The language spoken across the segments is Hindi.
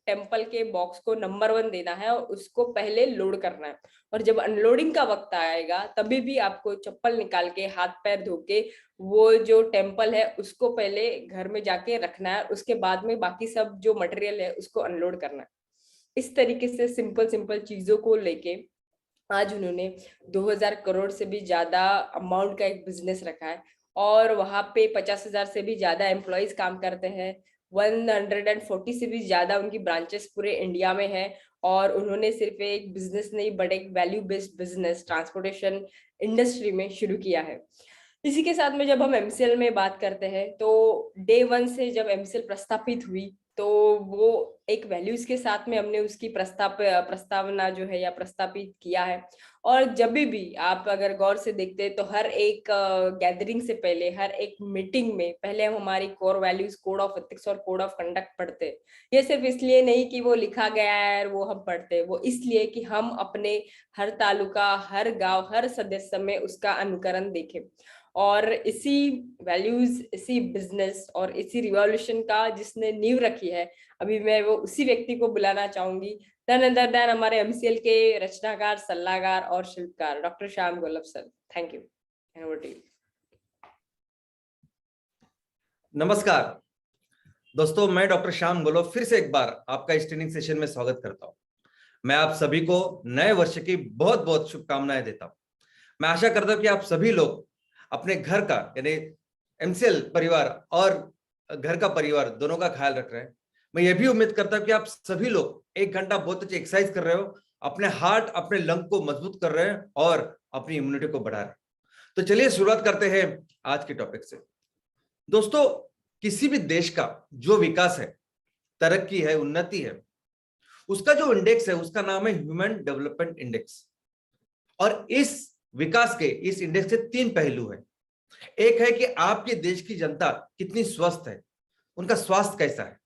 टेम्पल के बॉक्स को नंबर 1 देना है और उसको पहले लोड करना है। और जब अनलोडिंग का वक्त आएगा तभी भी आपको चप्पल निकाल के हाथ पैर धो के वो जो टेम्पल है उसको पहले घर में जाके रखना है, उसके बाद में बाकी सब जो मटेरियल है उसको अनलोड करना है। इस तरीके से सिंपल सिंपल चीजों को लेके आज उन्होंने 2000 करोड़ से भी ज्यादा अमाउंट का एक बिजनेस रखा है और वहां पे 50,000 से भी ज्यादा एम्प्लॉयज काम करते हैं। 140 से भी ज्यादा उनकी ब्रांचेस पूरे इंडिया में है। और उन्होंने सिर्फ एक बिजनेस नहीं बट एक value based business transportation industry में शुरू किया है। इसी के साथ में जब हम एमसीएल में बात करते हैं तो डे 1 से जब एमसीएल प्रस्तापित हुई तो वो एक वैल्यूज के साथ में हमने उसकी प्रस्तावना जो है या प्रस्तापित किया है। और जब भी आप अगर गौर से देखते हैं तो हर एक गैदरिंग से पहले, हर एक मीटिंग में पहले हम हमारी core values, code of ethics और कोड ऑफ कंडक्ट पढ़ते हैं। ये सिर्फ इसलिए नहीं कि वो लिखा गया है और वो हम पढ़ते हैं, वो इसलिए कि हम अपने हर तालुका, हर गांव, हर सदस्य में उसका अनुकरण देखें। और इसी वैल्यूज, इसी बिजनेस और इसी रिवॉल्यूशन का जिसने नींव रखी है, अभी मैं वो उसी व्यक्ति को बुलाना चाहूंगी। धन अंदर धन हमारे एमसीएल के रचनाकार, सलाहकार और शिल्पकार doctor Shyam Golab sir. Thank you. नमस्कार दोस्तों, मैं डॉक्टर श्याम गोलब फिर से एक बार आपका इस ट्रेनिंग सेशन में स्वागत करता हूं। मैं आप सभी को नए वर्ष की बहुत बहुत शुभकामनाएं देता हूं। मैं आशा करता हूं कि आप सभी लोग अपने घर का यानी एमसीएल परिवार और घर का परिवार दोनों का ख्याल रख रहे हैं। मैं ये भी उम्मीद करता हूं कि आप सभी लोग 1 घंटा बहुत अच्छी एक्सरसाइज कर रहे हो, अपने हार्ट, अपने लंग को मजबूत कर रहे हैं और अपनी इम्यूनिटी को बढ़ा रहे हैं। तो चलिए शुरुआत करते हैं आज के टॉपिक से। दोस्तों, किसी भी देश का जो विकास है, तरक्की है, उन्नति है, उसका जो इंडेक्स है उसका नाम है ह्यूमन डेवलपमेंट इंडेक्स। और इस विकास के इस इंडेक्स के 3 पहलू हैं। एक है कि आपके देश की जनता कितनी स्वस्थ है, उनका स्वास्थ्य कैसा है।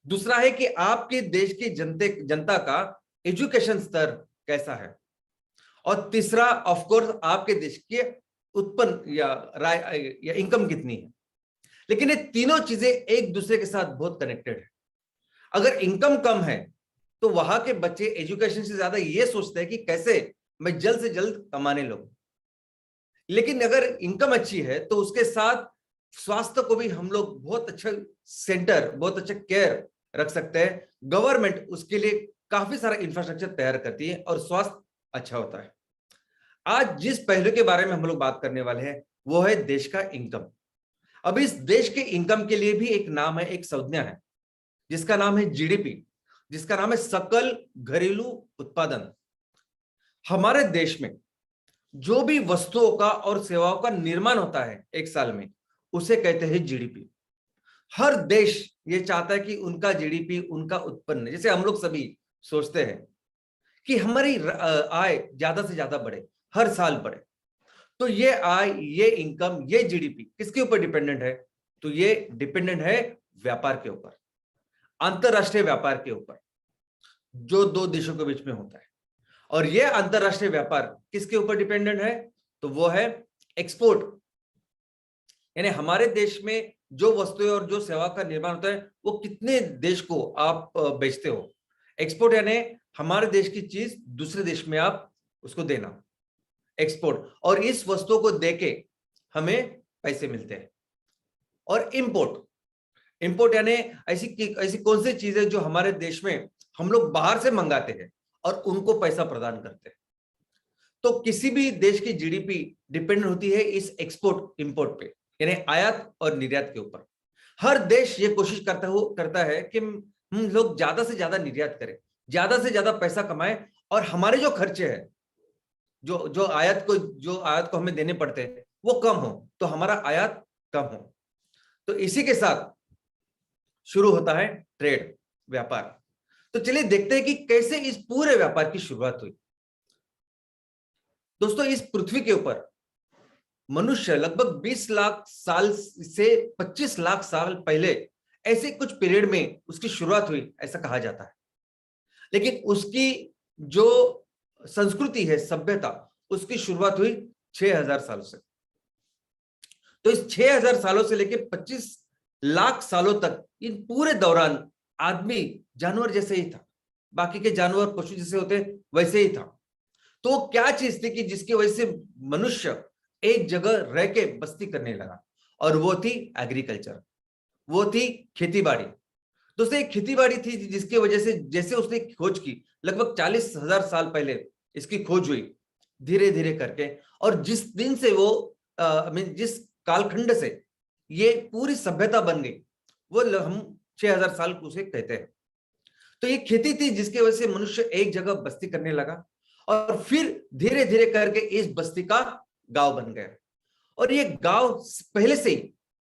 दूसरा है कि आपके देश की जनता का एजुकेशन स्तर कैसा है। और तीसरा ऑफ कोर्स आपके देश के उत्पन्न या इनकम कितनी है। लेकिन ये तीनों चीजें एक दूसरे के साथ बहुत कनेक्टेड है। अगर इनकम कम है तो वहां के बच्चे एजुकेशन से ज्यादा ये सोचते हैं कि कैसे मैं जल्द से जल्द कमाने लगूं। लेकिन अगर इनकम अच्छी है तो उसके साथ स्वास्थ्य को भी हम लोग बहुत अच्छा सेंटर, बहुत अच्छा केयर रख सकते हैं। गवर्नमेंट उसके लिए काफी सारा इंफ्रास्ट्रक्चर तैयार करती है और स्वास्थ्य अच्छा होता है। आज जिस पहलू के बारे में हम लोग बात करने वाले हैं वो है देश का इनकम। अब इस देश के इनकम के लिए भी एक नाम है, एक संज्ञा है जिसका नाम है जीडीपी, जिसका नाम है सकल घरेलू उत्पादन। हमारे देश में जो भी वस्तुओं का और सेवाओं का निर्माण होता है एक साल में, उसे कहते हैं जीडीपी। हर देश ये चाहता है कि उनका जीडीपी, उनका उत्पन्न, जैसे हम लोग सभी सोचते हैं कि हमारी आय ज्यादा से ज्यादा बढ़े, हर साल बढ़े। तो ये आय, ये इनकम, ये जीडीपी किसके ऊपर डिपेंडेंट है? तो ये डिपेंडेंट है व्यापार के ऊपर, अंतरराष्ट्रीय व्यापार के ऊपर, जो 2 देशों के बीच में होता है। और ये अंतरराष्ट्रीय व्यापार किसके ऊपर डिपेंडेंट है? तो वो है एक्सपोर्ट। यानी हमारे देश में जो वस्तुएं और जो सेवा का निर्माण होता है वो कितने देश को आप बेचते हो। एक्सपोर्ट यानी हमारे देश की चीज दूसरे देश में आप उसको देना, एक्सपोर्ट। और इस वस्तुओं को देके हमें पैसे मिलते हैं। और इंपोर्ट, इंपोर्ट यानी ऐसी कौन सी चीजें जो हमारे देश में हम लोग बाहर से मंगाते हैं और उनको पैसा प्रदान करते हैं। तो किसी भी देश की जीडीपी डिपेंड होती है इस एक्सपोर्ट इंपोर्ट पे, यानी आयात और निर्यात के ऊपर। हर देश ये कोशिश करता है कि हम लोग ज्यादा से ज्यादा निर्यात करें, ज्यादा से ज्यादा पैसा कमाएं और हमारे जो खर्चे हैं, जो आयात को हमें देने पड़ते हैं वो कम हो, तो हमारा आयात कम हो। तो इसी के साथ शुरू होता है ट्रेड, व्यापार। तो चलिए देखते हैं कि कैसे इस पूरे व्यापार की शुरुआत हुई। दोस्तों, इस पृथ्वी के ऊपर मनुष्य लगभग 20 लाख साल से 25 लाख साल पहले ऐसे कुछ पीरियड में उसकी शुरुआत हुई, ऐसा कहा जाता है। लेकिन उसकी जो संस्कृति है, सभ्यता, उसकी शुरुआत हुई 6000 सालों से। तो इस 6000 सालों से लेकर 25 लाख सालों तक, इन पूरे दौरान आदमी जानवर जैसे ही था, बाकी के जानवर पशु जैसे होते वैसे ही था। तो क्या चीज थी कि जिसकी वजह से मनुष्य एक जगह रह के बस्ती करने लगा, और वो थी एग्रीकल्चर, वो थी खेती बाड़ी। दोस्तों एक खेती बाड़ी थी जिसकी वजह से, जैसे उसने खोज की लगभग 40,000 साल पहले इसकी खोज हुई धीरे धीरे करके, और जिस दिन से वो जिस कालखंड से ये पूरी सभ्यता बन गई, वो हम 6,000 साल उसे कहते हैं। तो ये खेती थी जिसकी वजह से मनुष्य एक जगह बस्ती करने लगा, और फिर धीरे धीरे करके इस बस्ती का गांव बन गया। और ये गांव पहले से ही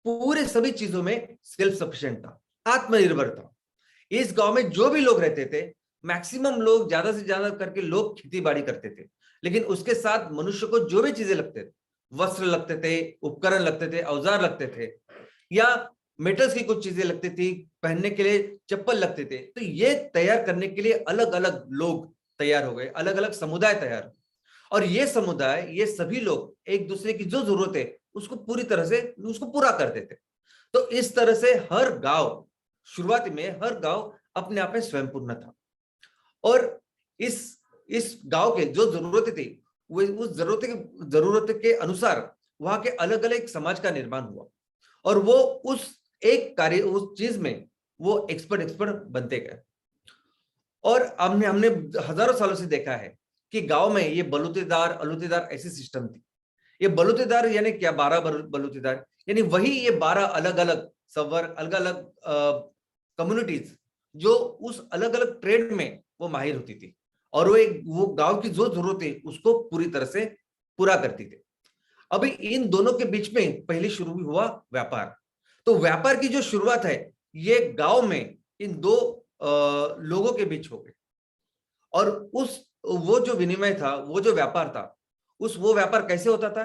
पूरे सभी चीजों में सेल्फ सफिशिएंट था, आत्मनिर्भर था। इस गांव में जो भी लोग रहते थे, मैक्सिमम लोग, ज्यादा से ज्यादा करके लोग खेती बाड़ी करते थे, लेकिन उसके साथ मनुष्य को जो भी चीजें लगते थे, वस्त्र लगते थे, उपकरण लगते थे, औजार लगते थे, या मेटल्स की कुछ चीजें लगती थी, पहनने के लिए चप्पल लगते थे, तो ये तैयार करने के लिए अलग अलग लोग तैयार हो गए, अलग अलग समुदाय तैयार हो। और ये समुदाय, ये सभी लोग एक दूसरे की जो जरूरत है उसको पूरी तरह से उसको पूरा करते थे। तो इस तरह से हर गांव, शुरुआत में हर गांव अपने आप में स्वयंपूर्ण था, और इस गांव के जो जरूरतें थी, वो उस जरूरत के अनुसार वहां के अलग अलग समाज का निर्माण हुआ, और वो उस एक कार्य, उस चीज में वो एक्सपर्ट बनते गए। और हमने हमने हजारों सालों से देखा है कि गांव में ये बलूतेदार अलूतेदार ऐसी सिस्टम थी। ये बलूतेदार यानी क्या, 12 बलूतेदार यानी वही ये 12 अलग अलग सवर, अलग अलग कम्युनिटीज जो उस अलग अलग ट्रेड में वो माहिर होती थी, और वो गांव की जो जरूरत है उसको पूरी तरह से पूरा करती थी। अभी इन दोनों के बीच में पहले शुरू हुआ व्यापार। तो व्यापार की जो शुरुआत है ये गांव में इन दो लोगों के बीच हो गई, और वो जो विनिमय था, वो जो व्यापार था, वो व्यापार कैसे होता था?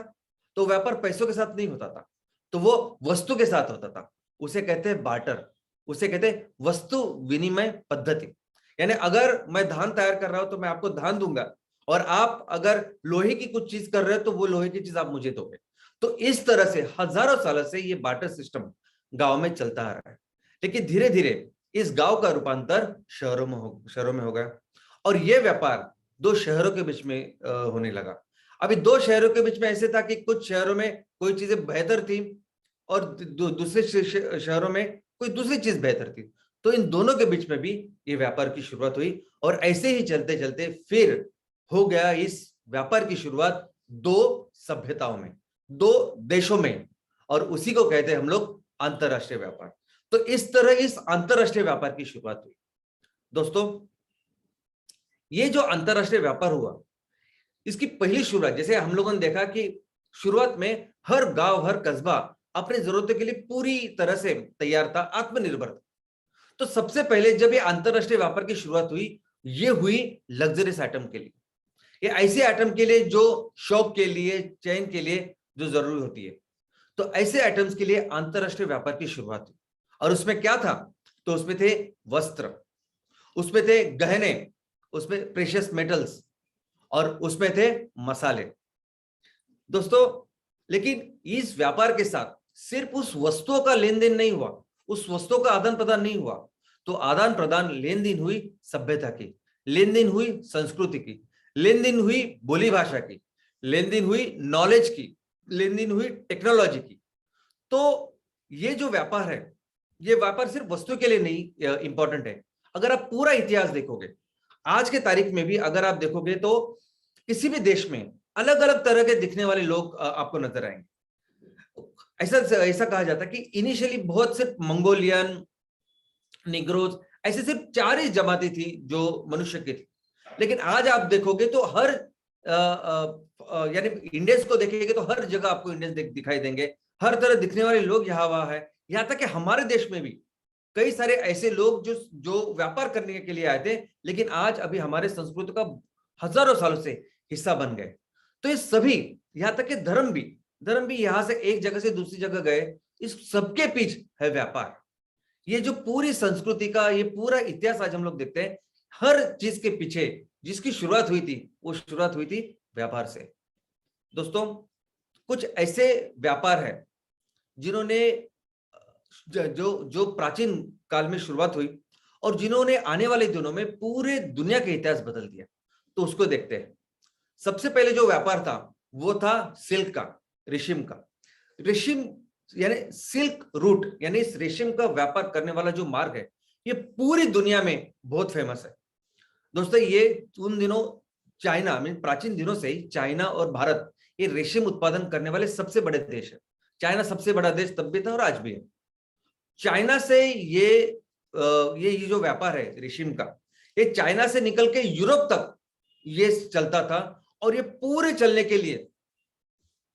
तो व्यापार पैसों के साथ नहीं होता था, तो वो वस्तु के साथ होता था। उसे कहते हैं बार्टर, उसे कहते हैं वस्तु विनिमय पद्धति। यानी अगर मैं धान तैयार कर रहा हूं तो मैं आपको धान दूंगा, और आप अगर लोहे की कुछ चीज कर रहे हो तो वो लोहे की चीज आप मुझे दोगे। तो इस तरह से हजारों सालों से ये बार्टर सिस्टम गांव में चलता आ रहा है। लेकिन धीरे धीरे इस गांव का रूपांतर शहरों में हो गया, और ये व्यापार दो शहरों के बीच में होने लगा। अभी दो शहरों के बीच में ऐसे था कि कुछ शहरों में कोई चीजें बेहतर थी, और दूसरे शहरों में कोई दूसरी चीज बेहतर थी। तो इन दोनों के बीच में भी ये व्यापार की शुरुआत हुई, और ऐसे ही चलते चलते फिर हो गया इस व्यापार की शुरुआत दो सभ्यताओं में, दो देशों में, और उसी को कहते हैं हम लोग अंतरराष्ट्रीय व्यापार। तो इस तरह इस अंतरराष्ट्रीय व्यापार की शुरुआत हुई। दोस्तों ये जो अंतरराष्ट्रीय व्यापार हुआ, इसकी पहली शुरुआत, जैसे हम लोगों ने देखा कि शुरुआत में हर गांव, हर कस्बा अपनी जरूरतों के लिए पूरी तरह से तैयार था, आत्मनिर्भर था। तो सबसे पहले जब ये अंतरराष्ट्रीय व्यापार की शुरुआत हुई, ये हुई लग्जरियस आइटम के लिए, ये ऐसे आइटम के लिए जो शौक के लिए, चैन के लिए जो जरूरी होती है। तो ऐसे आइटम्स के लिए अंतरराष्ट्रीय व्यापार की शुरुआत हुई, और उसमें क्या था? तो उसमें थे वस्त्र, उसमें थे गहने, उसमें प्रेशियस मेटल्स, और उसमें थे मसाले। दोस्तों लेकिन इस व्यापार के साथ सिर्फ उस वस्तुओं का लेन देन नहीं हुआ, उस वस्तुओं का आदान प्रदान नहीं हुआ, तो आदान प्रदान, लेन देन हुई सभ्यता की, लेन देन हुई संस्कृति की, लेन देन हुई बोली भाषा की, लेन देन हुई नॉलेज की, लेन देन हुई टेक्नोलॉजी की। तो ये जो व्यापार है, ये व्यापार सिर्फ वस्तु के लिए नहीं इंपॉर्टेंट है। अगर आप पूरा इतिहास देखोगे, आज के तारीख में भी अगर आप देखोगे, तो किसी भी देश में अलग अलग तरह के दिखने वाले लोग आपको नजर आएंगे। ऐसा कहा जाता है कि इनिशियली बहुत सिर्फ मंगोलियन, निग्रोज, ऐसे सिर्फ 4 ही जमातें थी जो मनुष्य की थी। लेकिन आज आप देखोगे तो हर यानी इंडियंस को देखेंगे तो हर जगह आपको इंडियंस दिखाई देंगे, हर तरह दिखने वाले लोग यहाँ वहां है। यहाँ तक कि हमारे देश में भी कई सारे ऐसे लोग जो व्यापार करने के लिए आए थे, लेकिन आज अभी हमारे संस्कृति का हजारों सालों से हिस्सा बन गए। तो ये सभी, यहाँ तक कि धर्म भी यहाँ से एक जगह से दूसरी जगह गए, इस सबके पीछे है व्यापार। ये जो पूरी संस्कृति का ये पूरा इतिहास आज हम लोग देखते हैं, हर चीज के पीछे जिसकी शुरुआत हुई थी, वो शुरुआत हुई थी व्यापार से। दोस्तों कुछ ऐसे व्यापार है जिन्होंने जो प्राचीन काल में शुरुआत हुई, और जिन्होंने आने वाले दिनों में पूरे दुनिया का इतिहास बदल दिया। तो उसको देखते हैं। सबसे पहले जो व्यापार था वो था सिल्क का, रेशम का। रेशम यानी सिल्क रूट, यानी इस रेशम का व्यापार करने वाला जो मार्ग है, ये पूरी दुनिया में बहुत फेमस है। दोस्तों ये उन दिनों चाइना में, प्राचीन दिनों से ही चाइना और भारत ये रेशम उत्पादन करने वाले सबसे बड़े देश है। चाइना सबसे बड़ा देश तब भी था और आज भी है। चाइना से ये जो व्यापार है रेशम का, ये चाइना से निकल के यूरोप तक ये चलता था। और ये पूरे चलने के लिए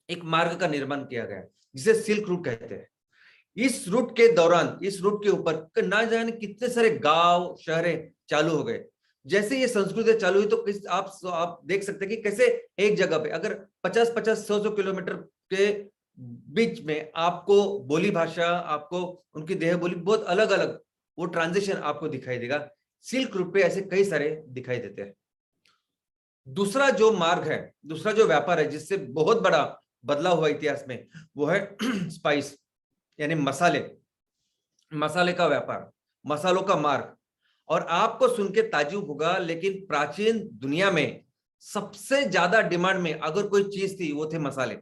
एक मार्ग का निर्माण किया गया जिसे सिल्क रूट कहते हैं। इस रूट के दौरान, इस रूट के ऊपर ना जाने कितने सारे गांव शहरें चालू हो गए। जैसे ये संस्कृति चालू हुई तो आप देख सकते हैं कि कैसे एक जगह पे अगर 50-50, 100-100 किलोमीटर के बीच में आपको बोली भाषा, आपको उनकी देह बोली बहुत अलग अलग, वो ट्रांजिशन आपको दिखाई देगा। सिल्क रूट पे ऐसे कई सारे दिखाई देते हैं। दूसरा जो मार्ग है, दूसरा जो व्यापार है जिससे बहुत बड़ा बदलाव हुआ इतिहास में, वो है स्पाइस यानी मसाले का व्यापार, मसालों का मार्ग। और आपको सुन के ताज्जुब होगा, लेकिन प्राचीन दुनिया में सबसे ज्यादा डिमांड में अगर कोई चीज थी वो थे मसाले।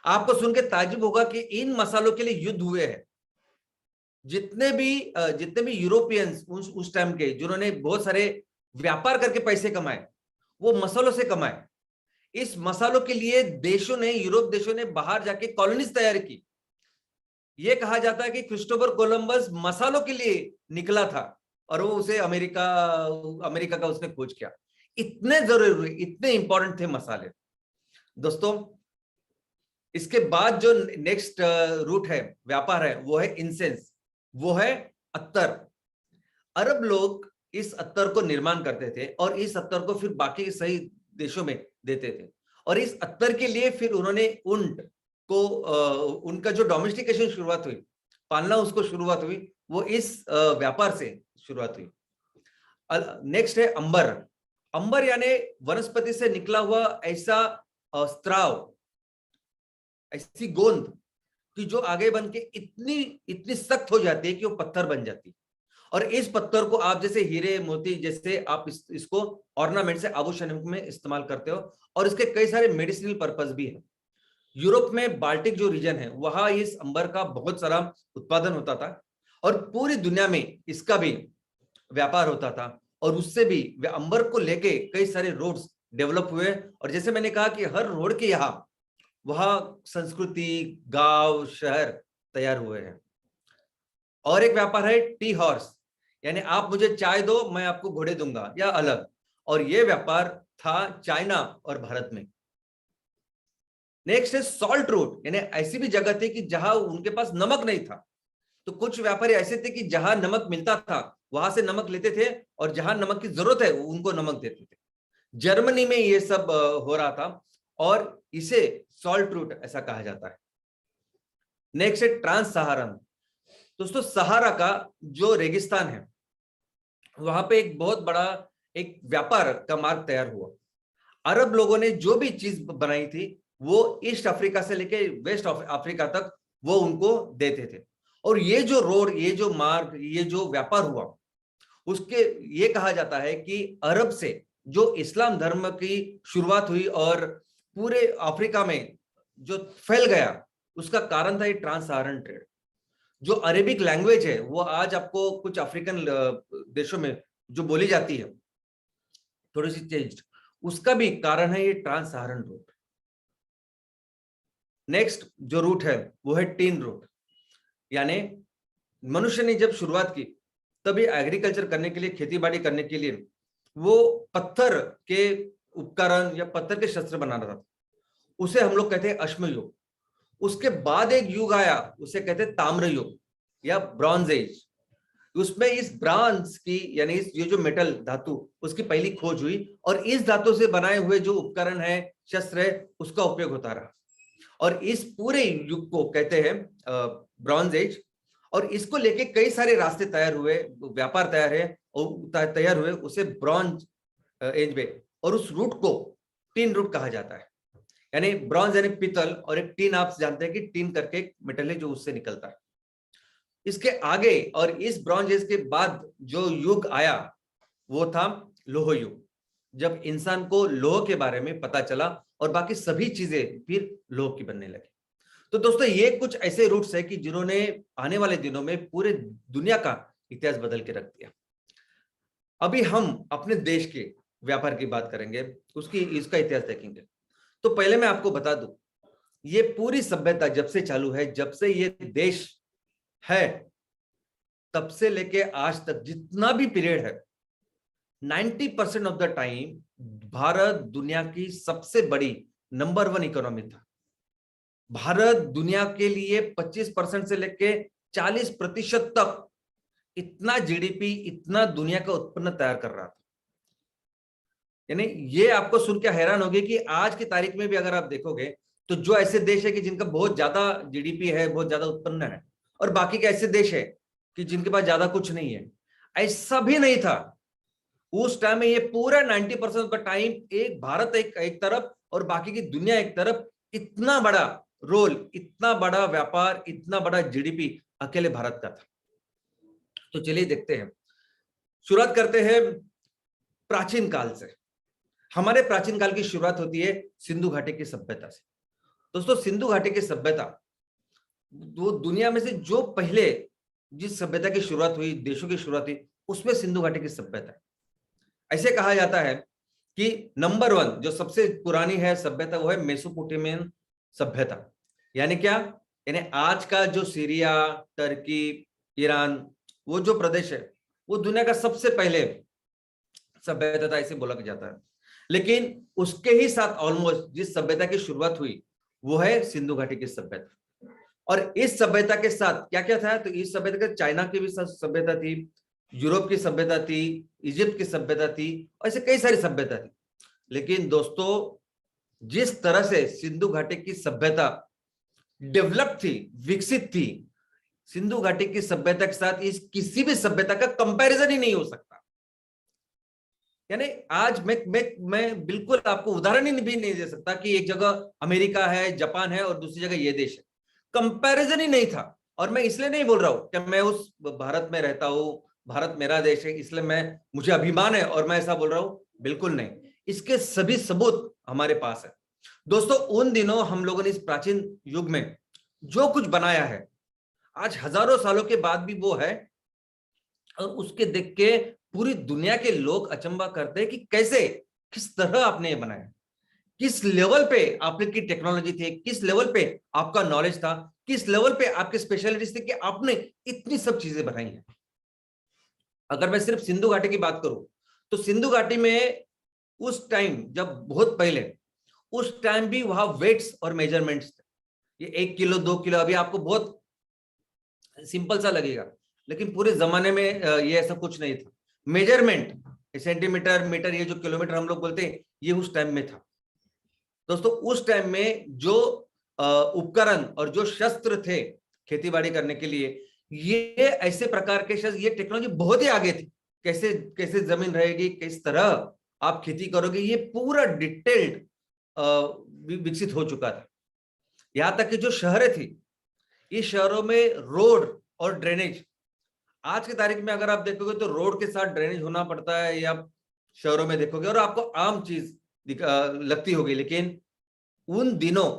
आपको सुन के ताज्जुब होगा कि इन मसालों के लिए युद्ध हुए हैं। जितने भी यूरोपियंस उस टाइम के, जिन्होंने बहुत सारे व्यापार करके पैसे कमाए, वो मसालों से कमाए। इस मसालों के लिए देशों ने, यूरोप देशों ने बाहर जाके कॉलोनीज तैयार की। यह कहा जाता है कि क्रिस्टोफर कोलंबस मसालों के लिए निकला था और वो उसे अमेरिका का उसने खोज किया। इतने जरूरी, इतने इंपॉर्टेंट थे मसाले। दोस्तों इसके बाद जो नेक्स्ट रूट है, व्यापार है, वो है इंसेंस, वो है अत्तर। अरब लोग इस अत्तर को निर्माण करते थे और इस अत्तर को फिर बाकी सही देशों में देते थे। और इस अत्तर के लिए फिर उन्होंने ऊंट को, उनका जो डोमेस्टिकेशन शुरुआत हुई, पालना उसको शुरुआत हुई, वो इस व्यापार से शुरुआत हुई। नेक्स्ट है अंबर। अंबर यानी वनस्पति से निकला हुआ ऐसा स्त्राव, ऐसी गोंद कि जो आगे बन के इतनी सख्त हो जाती है कि वो पत्थर बन जाती है। और इस पत्थर को आप जैसे हीरे मोती जैसे आप इसको ऑर्नामेंट से, आभूषण में इस्तेमाल करते हो। और इसके कई सारे मेडिसिनल पर्पस भी है। यूरोप में बाल्टिक जो रीजन है, वहां इस अंबर का बहुत सारा उत्पादन होता था और पूरी दुनिया में इसका भी व्यापार होता था। और उससे भी अंबर को लेके कई सारे रोड्स डेवलप हुए। और जैसे मैंने कहा कि हर रोड के यहाँ वहां संस्कृति, गांव, शहर तैयार हुए हैं। और एक व्यापार है टी हॉर्स, यानी आप मुझे चाय दो मैं आपको घोड़े दूंगा या अलग। और यह व्यापार था चाइना और भारत में। नेक्स्ट है सॉल्ट रूट, यानी ऐसी भी जगह थी कि जहां उनके पास नमक नहीं था, तो कुछ व्यापारी ऐसे थे कि जहां नमक मिलता था वहां से नमक लेते थे और जहां नमक की जरूरत है उनको नमक देते थे। जर्मनी में ये सब हो रहा था और इसे सॉल्ट रूट ऐसा कहा जाता है। नेक्स्ट है ट्रांस सहारन। दोस्तों सहारा का जो रेगिस्तान है, वहां पे एक बहुत बड़ा एक व्यापार का मार्ग तैयार हुआ। अरब लोगों ने जो भी चीज बनाई थी वो ईस्ट अफ्रीका से लेके वेस्ट अफ्रीका तक वो उनको देते थे। और ये जो रोड, ये जो मार्ग, ये जो व्यापार हुआ, उसके ये कहा जाता है कि अरब से जो इस्लाम धर्म की शुरुआत हुई और पूरे अफ्रीका में जो फैल गया, उसका कारण था ये ट्रांस सहारन ट्रेड। जो अरेबिक लैंग्वेज है वो आज आपको कुछ अफ्रीकन देशों में जो बोली जाती है थोड़ी सी चेंज, उसका भी कारण है ये ट्रांस सहारन रूट। नेक्स्ट जो रूट है वो है टीन रूट। यानी मनुष्य ने जब शुरुआत की तभी एग्रीकल्चर करने के लिए, खेती बाड़ी करने के लिए वो पत्थर के उपकरण या पत्थर के शस्त्र बना रहा था। उसे हम लोग कहते हैं अश्म युग। उसके बाद एक युग आया, उसे कहते हैं ताम्र युग या ब्रॉन्ज एज। उसमें इस ब्रॉन्ज की यानी इस ये जो मेटल धातु, उसकी पहली खोज हुई और इस धातु से बनाए हुए जो उपकरण है, शस्त्र है, उसका उपयोग होता रहा। और इस पूरे युग को कहते हैं ब्रॉन्ज एज। और इसको लेके कई सारे रास्ते तैयार हुए, व्यापार तैयार हुए, उसे ब्रॉन्ज एज में। और उस रूट को टीन रूट कहा जाता है। यानी ब्रॉन्ज यानी पीतल और एक टीन, आप जानते हैं कि टीन करके एक मेटल है जो उससे निकलता है। इसके आगे और इस ब्रॉन्ज एज के बाद जो युग आया वो था लोह युग, जब इंसान को लोह के बारे में पता चला और बाकी सभी चीजें फिर लोह की बनने लगी। तो दोस्तों ये कुछ ऐसे रूट्स है कि जिन्होंने आने वाले दिनों में पूरे दुनिया का इतिहास बदल के रख दिया। अभी हम अपने देश के व्यापार की बात करेंगे, इसका इतिहास देखेंगे। तो पहले मैं आपको बता दूं, ये पूरी सभ्यता जब से चालू है, जब से ये देश है, तब से लेके आज तक जितना भी पीरियड है, 90% ऑफ द टाइम भारत दुनिया की सबसे बड़ी नंबर 1 इकोनॉमी था। भारत दुनिया के लिए 25% से लेके 40% तक इतना जीडीपी, इतना दुनिया का उत्पन्न तैयार कर रहा था। यानी ये आपको सुन के हैरान होगे कि आज की तारीख में भी अगर आप देखोगे तो जो ऐसे देश है कि जिनका बहुत ज्यादा जीडीपी है, बहुत ज्यादा उत्पन्न है, और बाकी के ऐसे देश है कि जिनके पास ज्यादा कुछ नहीं है, ऐसा भी नहीं था उस टाइम में। ये पूरा 90% का टाइम एक भारत एक तरफ और बाकी की दुनिया एक तरफ, इतना बड़ा रोल, इतना बड़ा व्यापार, इतना बड़ा जीडीपी अकेले भारत का था। तो चलिए देखते हैं, शुरुआत करते हैं प्राचीन काल से। हमारे प्राचीन काल की शुरुआत होती है सिंधु घाटी की सभ्यता से। दोस्तों सिंधु घाटी की सभ्यता वो दुनिया में से जो पहले जिस सभ्यता की शुरुआत हुई, देशों की शुरुआत हुई, उसमें सिंधु घाटी की सभ्यता है। ऐसे कहा जाता है कि नंबर 1 जो सबसे पुरानी है सभ्यता वो है मेसोपोटामियन सभ्यता। यानी क्या? यानी आज का जो सीरिया, टर्की, ईरान, वो जो प्रदेश है वो दुनिया का सबसे पहले सभ्यता था, ऐसे बोला जाता है। लेकिन उसके ही साथ ऑलमोस्ट जिस सभ्यता की शुरुआत हुई वो है सिंधु घाटी की सभ्यता। और इस सभ्यता के साथ क्या क्या था? तो इस सभ्यता के चाइना की भी सभ्यता थी, यूरोप की सभ्यता थी, इजिप्ट की सभ्यता थी, ऐसे कई सारी सभ्यता थी। लेकिन दोस्तों जिस तरह से सिंधु घाटी की सभ्यता डेवलप थी, विकसित थी, सिंधु घाटी की सभ्यता के साथ इस किसी भी सभ्यता का कंपैरिजन ही नहीं हो सकता। यानी आज मैं बिल्कुल आपको उदाहरण ही भी नहीं दे सकता कि एक जगह अमेरिका है, जापान है और दूसरी जगह ये देश है, कंपैरिजन ही नहीं था। और मैं इसलिए नहीं बोल रहा हूं कि मैं उस भारत में रहता हूं, भारत मेरा देश है, इसलिए मुझे अभिमान है और मैं ऐसा बोल रहा हूं, बिल्कुल नहीं। इसके सभी सबूत हमारे पास है। दोस्तों उन दिनों हम लोगों ने इस प्राचीन युग में जो कुछ बनाया है, आज हजारों सालों के बाद भी वो है, और उसके देख के पूरी दुनिया के लोग अचंभा करते हैं कि कैसे, किस तरह आपने ये बनाया, किस लेवल पे आपकी टेक्नोलॉजी थी, किस लेवल पे आपका नॉलेज था, किस लेवल पे आपके स्पेशलिटीज थे कि आपने इतनी सब चीजें बनाई हैं। अगर मैं सिर्फ सिंधु घाटी की बात करूं तो सिंधु घाटी में उस टाइम, जब बहुत पहले, उस टाइम भी वहां वेट्स और मेजरमेंट्स थे। ये 1 किलो 2 किलो अभी आपको बहुत सिंपल सा लगेगा, लेकिन पूरे जमाने में ये ऐसा कुछ नहीं था। मेजरमेंट सेंटीमीटर, मीटर, ये जो किलोमीटर हम लोग बोलते हैं, ये उस टाइम में था। दोस्तों उस टाइम में जो उपकरण और जो शस्त्र थे खेतीबाड़ी करने के लिए, ये ऐसे प्रकार के शस्त्र, ये टेक्नोलॉजी बहुत ही आगे थी। कैसे कैसे जमीन रहेगी, किस तरह आप खेती करोगे, ये पूरा डिटेल्ड विकसित हो चुका था। यहां तक कि जो शहरें थी, इस शहरों में रोड और ड्रेनेज, आज की तारीख में अगर आप देखोगे तो रोड के साथ ड्रेनेज होना पड़ता है, ये आप शहरों में देखोगे और आपको आम चीज लगती होगी। लेकिन उन दिनों,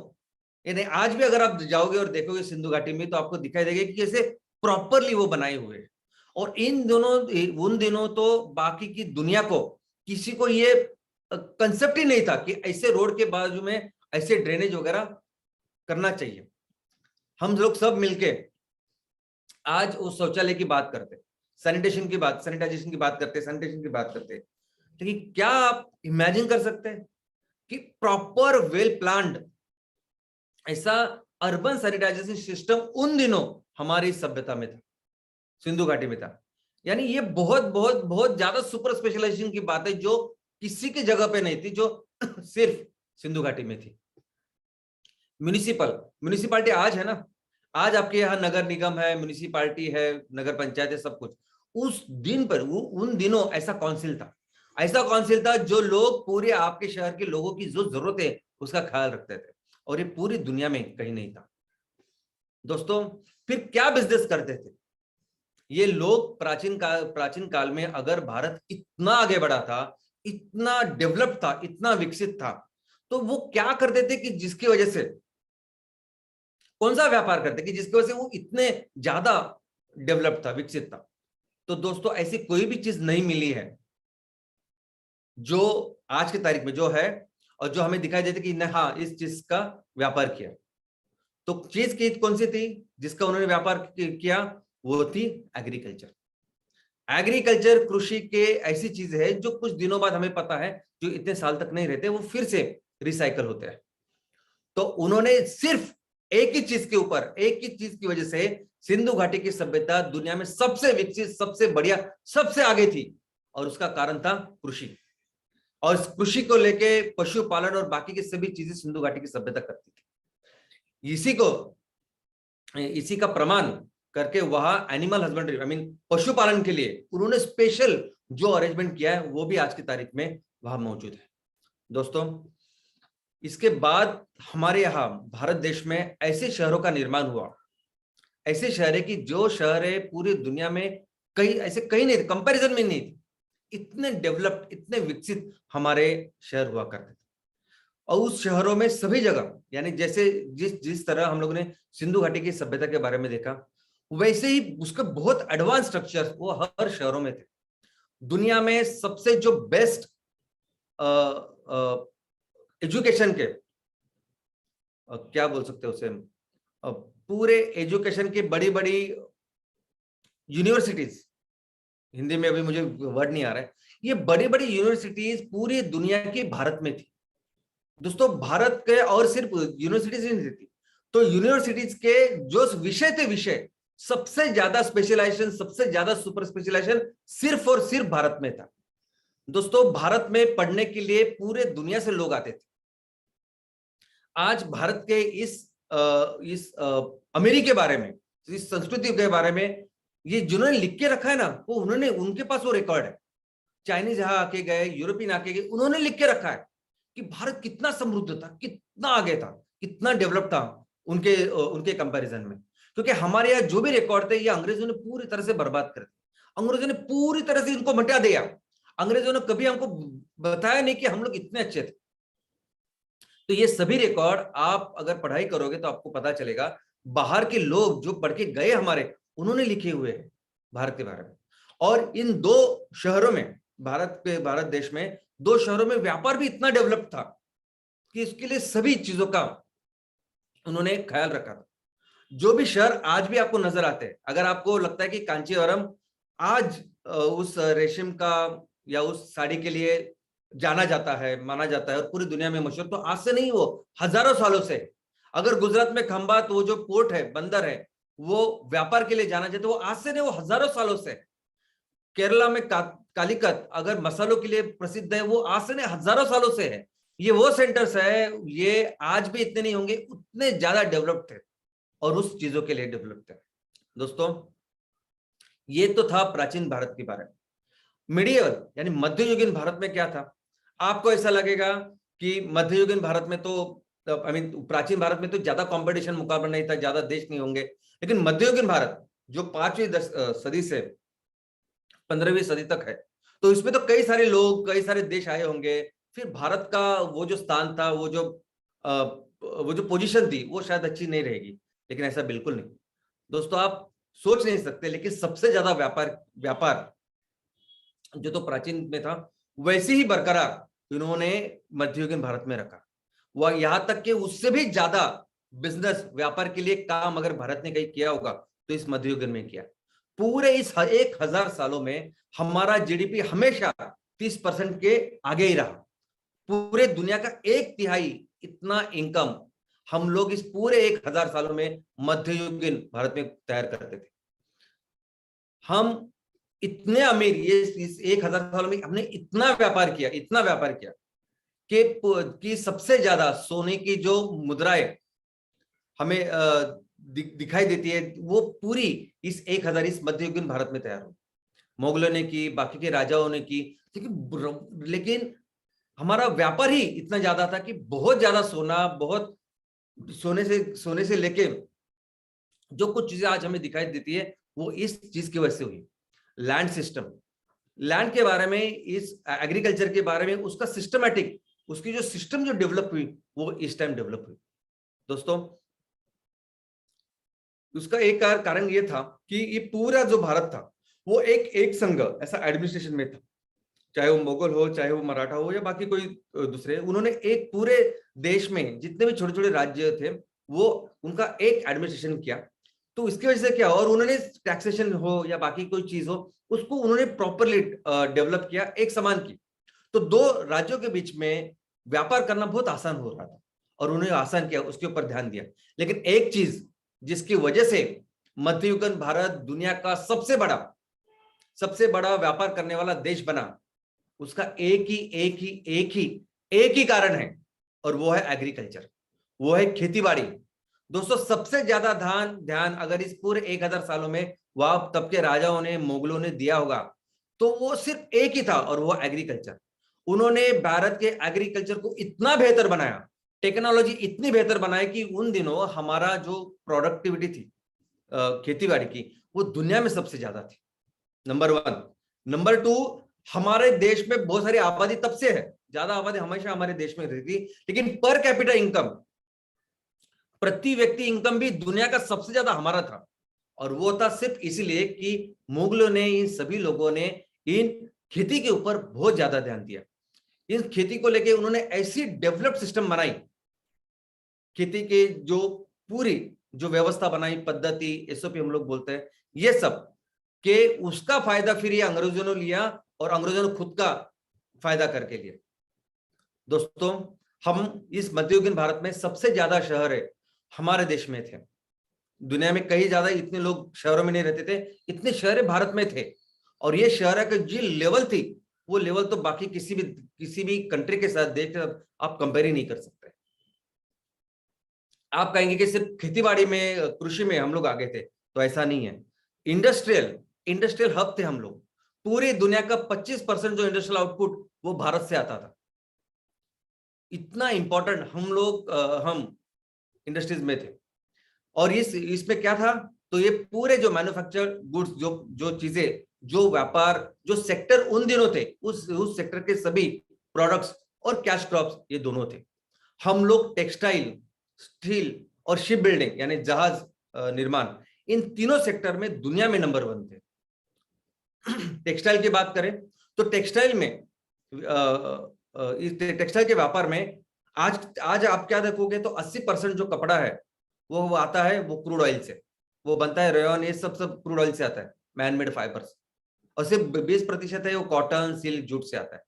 यानी आज भी अगर आप जाओगे और देखोगे सिंधु घाटी में, तो आपको दिखाई देगा कि कैसे प्रॉपरली वो बनाए हुए हैं। और उन दिनों तो बाकी की दुनिया को, किसी को ये कंसेप्ट ही नहीं था कि ऐसे रोड के बाजू में ऐसे ड्रेनेज वगैरह करना चाहिए। हम लोग सब मिलके आज उस शौचालय की बात करते, सैनिटाइजेशन की बात करते, लेकिन क्या आप इमेजिन कर सकते हैं कि प्रॉपर वेल प्लान्ड ऐसा अर्बन सैनिटाइजेशन सिस्टम उन दिनों हमारी सभ्यता में था, सिंधु घाटी में था। यानी ये बहुत बहुत बहुत ज्यादा सुपर स्पेशलाइजेशन की बात है, जो किसी की जगह पे नहीं थी, जो सिर्फ सिंधु घाटी में थी। म्युनिसिपालिटी आज है ना, आज आपके यहाँ नगर निगम है, म्युनिसिपालिटी है, नगर पंचायत है, सब कुछ। उस दिन पर, उन दिनों ऐसा काउंसिल था जो लोग पूरे आपके शहर के लोगों की जो जरूरत है उसका ख्याल रखते थे, और ये पूरी दुनिया में कहीं नहीं था। दोस्तों फिर क्या बिजनेस करते थे? ये लोग प्राचीन काल में अगर भारत इतना आगे बढ़ा था, इतना डेवलप था, इतना विकसित था, तो वो क्या करते थे कि जिसकी वजह से, कौन सा व्यापार करते कि जिसकी वजह से वो इतने ज्यादा डेवलप था, विकसित था। तो दोस्तों ऐसी कोई भी चीज नहीं मिली है जो आज की तारीख में जो है और जो हमें दिखाई देती कि हाँ इस चीज का व्यापार किया। तो चीज की कौन सी थी जिसका उन्होंने व्यापार किया? वो थी एग्रीकल्चर। एग्रीकल्चर, कृषि के ऐसी चीज है जो कुछ दिनों बाद हमें पता है जो इतने साल तक नहीं रहते, वो फिर से रिसाइकल होते हैं। तो उन्होंने सिर्फ एक ही चीज के ऊपर, एक ही चीज की वजह से सिंधु घाटी की सभ्यता दुनिया में सबसे विकसित, सबसे बढ़िया, सबसे आगे थी, और उसका कारण था कृषि। और कृषि को लेके पशुपालन और बाकी की सभी चीजें सिंधु घाटी की सभ्यता करती थी। इसी का प्रमाण करके वहां एनिमल हस्बेंड्री, आई मीन पशुपालन के लिए उन्होंने स्पेशल जो अरेंजमेंट किया है वो भी आज की तारीख में वहां मौजूद है। दोस्तों इसके बाद हमारे यहाँ भारत देश में ऐसे शहरों का निर्माण हुआ, ऐसे शहर है कि जो शहर है पूरी दुनिया में कहीं ऐसे कहीं नहीं थे, कंपैरिजन में नहीं थे। इतने डेवलप्ड, इतने विकसित हमारे शहर हुआ करते थे। और उस शहरों में सभी जगह, यानी जैसे जिस जिस तरह हम लोगों ने सिंधु घाटी की सभ्यता के बारे में देखा, वैसे ही उसके बहुत एडवांस स्ट्रक्चर वो हर शहरों में थे। दुनिया में सबसे जो बेस्ट एजुकेशन के क्या बोल सकते हैं उसे, पूरे एजुकेशन की बड़ी बड़ी यूनिवर्सिटीज, हिंदी में अभी मुझे वर्ड नहीं आ रहा है, ये बड़ी बड़ी यूनिवर्सिटीज पूरी दुनिया की भारत में थी। दोस्तों भारत के, और सिर्फ यूनिवर्सिटीज नहीं थी, तो यूनिवर्सिटीज के जो विषय थे, विषय सबसे ज्यादा स्पेशलाइजेशन, सबसे ज्यादा सुपर स्पेशलाइजेशन सिर्फ और सिर्फ भारत में था। दोस्तों भारत में पढ़ने के लिए पूरे दुनिया से लोग आते थे। आज भारत के इस अमीरी के बारे में, इस संस्कृति के बारे में ये जिन्होंने लिख के रखा है ना, वो उन्होंने, उनके पास वो रिकॉर्ड है। चाइनीज यहाँ आके गए, यूरोपियन आके गए, उन्होंने लिख के रखा है कि भारत कितना समृद्ध था, कितना आगे था, कितना डेवलप था उनके कंपैरिजन में। क्योंकि हमारे यहाँ जो भी रिकॉर्ड थे ये अंग्रेजों ने पूरी तरह से बर्बाद कर दिया, अंग्रेजों ने पूरी तरह से इनको मिटा दिया। अंग्रेजों ने कभी हमको बताया नहीं कि हम लोग इतने अच्छे थे। तो ये सभी रिकॉर्ड आप अगर पढ़ाई करोगे तो आपको पता चलेगा, बाहर के लोग जो पढ़ के गए हमारे, उन्होंने लिखे हुए हैं भारत के बारे में। और इन दो शहरों में, भारत देश में दो शहरों में व्यापार भी इतना डेवलप था कि इसके लिए सभी चीजों का उन्होंने ख्याल रखा था। जो भी शहर आज भी आपको नजर आते हैं, अगर आपको लगता है कि कांचीवरम आज उस रेशम का या उस साड़ी के लिए जाना जाता है, माना जाता है और पूरी दुनिया में मशहूर, तो आज से नहीं, वो हजारों सालों से। अगर गुजरात में खंभात, वो जो पोर्ट है, बंदर है, वो व्यापार के लिए जाना जाता है, वो आज से नहीं, वो हजारों सालों से। केरला में कालीकत अगर मसालों के लिए प्रसिद्ध है, वो आज से नहीं, हजारों सालों से है। ये वो सेंटर्स है, ये आज भी इतने नहीं होंगे, उतने ज्यादा डेवलप्ड थे और उस चीजों के लिए डेवलप थे। दोस्तों ये तो था प्राचीन भारत के बारे में। मिडियवल यानी मध्ययुगीन भारत में क्या था? आपको ऐसा लगेगा कि मध्ययुगीन भारत में तो, आई मीन प्राचीन भारत में तो ज्यादा कंपटीशन, मुकाबला नहीं था, ज्यादा देश नहीं होंगे। लेकिन मध्ययुगीन भारत जो 5वीं सदी से 15वीं सदी तक है, तो इसमें तो कई सारे लोग, कई सारे देश आए होंगे। फिर भारत का वो जो स्थान था, वो जो पोजीशन थी, वो शायद अच्छी नहीं रहेगी, लेकिन ऐसा बिल्कुल नहीं। दोस्तों आप सोच नहीं सकते, लेकिन सबसे ज्यादा व्यापार जो तो प्राचीन में था, वैसे ही बरकरार इन्होंने मध्ययुगीन भारत में रखा। वह यहां तक कि उससे भी ज्यादा बिजनेस, व्यापार के लिए काम अगर भारत ने कहीं किया होगा तो इस मध्ययुगीन में किया। पूरे इस 1000 सालों में हमारा जीडीपी हमेशा 30% के आगे ही रहा। पूरे दुनिया का 1/3 इतना इनकम हम लोग इस पूरे 1000 सालों में मध्ययुगीन भारत में तैयार करते थे। हम इतने अमीर, ये इस 1000 सालों में हमने इतना व्यापार किया कि सबसे ज्यादा सोने की जो मुद्राएं हमें दिखाई देती है, वो पूरी इस 1000 इस मध्ययुगीन भारत में तैयार हुई। मुगलों ने की, बाकी के राजाओं ने की, लेकिन हमारा व्यापार ही इतना ज्यादा था कि बहुत ज्यादा सोना, बहुत सोने से लेके जो कुछ चीजें आज हमें दिखाई देती है, वो इस चीज की वजह से हुई। लैंड सिस्टम, लैंड के बारे में, इस एग्रीकल्चर के बारे में, उसका सिस्टमैटिक, उसकी जो सिस्टम जो डेवलप हुई वो इस टाइम डेवलप हुई दोस्तों। उसका एक कारण ये था कि ये पूरा जो भारत था वो एक संघ ऐसा एडमिनिस्ट्रेशन में था, चाहे वो मुगल हो, चाहे वो मराठा हो, या बाकी कोई दूसरे, उन्होंने एक पूरे देश में जितने भी छोटे छोटे राज्य थे वो उनका एक एडमिनिस्ट्रेशन किया। तो इसकी वजह से क्या, और उन्होंने टैक्सेशन हो या बाकी कोई चीज हो उसको उन्होंने प्रॉपरली डेवलप किया, एक समान की। तो दो राज्यों के बीच में व्यापार करना बहुत आसान हो रहा था और उन्होंने आसान किया, उसके ऊपर ध्यान दिया। लेकिन एक चीज जिसकी वजह से मध्ययुगीन भारत दुनिया का सबसे बड़ा व्यापार करने वाला देश बना, उसका एक ही कारण है, और वो है एग्रीकल्चर, वो है खेतीबाड़ी। दोस्तों सबसे ज्यादा ध्यान अगर इस पूरे 1000 सालों में वह तब के राजाओं ने, मुगलों ने दिया होगा तो वो सिर्फ एक ही था, और वो एग्रीकल्चर। उन्होंने भारत के एग्रीकल्चर को इतना बेहतर बनाया, टेक्नोलॉजी इतनी बेहतर बनाई कि उन दिनों हमारा जो प्रोडक्टिविटी थी खेतीबाड़ी की वो दुनिया में सबसे ज्यादा थी, नंबर 1। नंबर 2, हमारे देश में बहुत सारी आबादी तब से है, ज्यादा आबादी हमेशा हमारे देश में रहती थी, लेकिन पर कैपिटा इनकम, प्रति व्यक्ति इनकम भी दुनिया का सबसे ज्यादा हमारा था। और वो था सिर्फ इसलिए कि मुगलों ने, इन सभी लोगों ने इन खेती के ऊपर बहुत ज्यादा ध्यान दिया। इन खेती को लेके उन्होंने ऐसी डेवलप्ड सिस्टम बनाई, खेती के जो पूरी जो व्यवस्था बनाई, पद्धति, एसओपी हम लोग बोलते हैं, ये सब के उसका फायदा फिर ये अंग्रेजों ने लिया और अंग्रेजों ने खुद का फायदा करके लिया। दोस्तों हम इस मध्ययुगीन भारत में सबसे ज्यादा शहर है हमारे देश में थे, दुनिया में कहीं ज्यादा इतने लोग शहरों में नहीं रहते थे, इतने शहर भारत में थे। और ये शहर की जो लेवल थी वो लेवल तो बाकी किसी भी कंट्री के साथ देख आप कंपेयर ही नहीं कर सकते। आप कहेंगे कि सिर्फ खेतीबाड़ी में, कृषि में हम लोग आगे थे, तो ऐसा नहीं है। इंडस्ट्रियल हब थे हम लोग, पूरी दुनिया का 25% जो इंडस्ट्रियल आउटपुट वो भारत से आता था। इतना इंपॉर्टेंट हम इंडस्ट्रीज में थे। और इसमें क्या था, तो ये पूरे जो मैन्युफैक्चर गुड्स, जो चीजें, जो व्यापार, जो सेक्टर उन दिनों थे, उस सेक्टर के सभी प्रोडक्ट्स और कैश क्रॉप्स ये दोनों थे। हम लोग टेक्सटाइल, स्टील और शिप बिल्डिंग यानी जहाज निर्माण, इन तीनों सेक्टर में दुनिया में नंबर 1 थे। टेक्सटाइल की बात करें तो टेक्सटाइल में, इस टेक्सटाइल के व्यापार में आज आप क्या देखोगे तो 80% जो कपड़ा है वो आता है वो क्रूड ऑयल से, वो बनता है रेयन, ये सब क्रूड ऑयल से आता है, मैन मेड फाइबर्स। और सिर्फ 20% है वो कॉटन, सिल्क, जूट से आता है।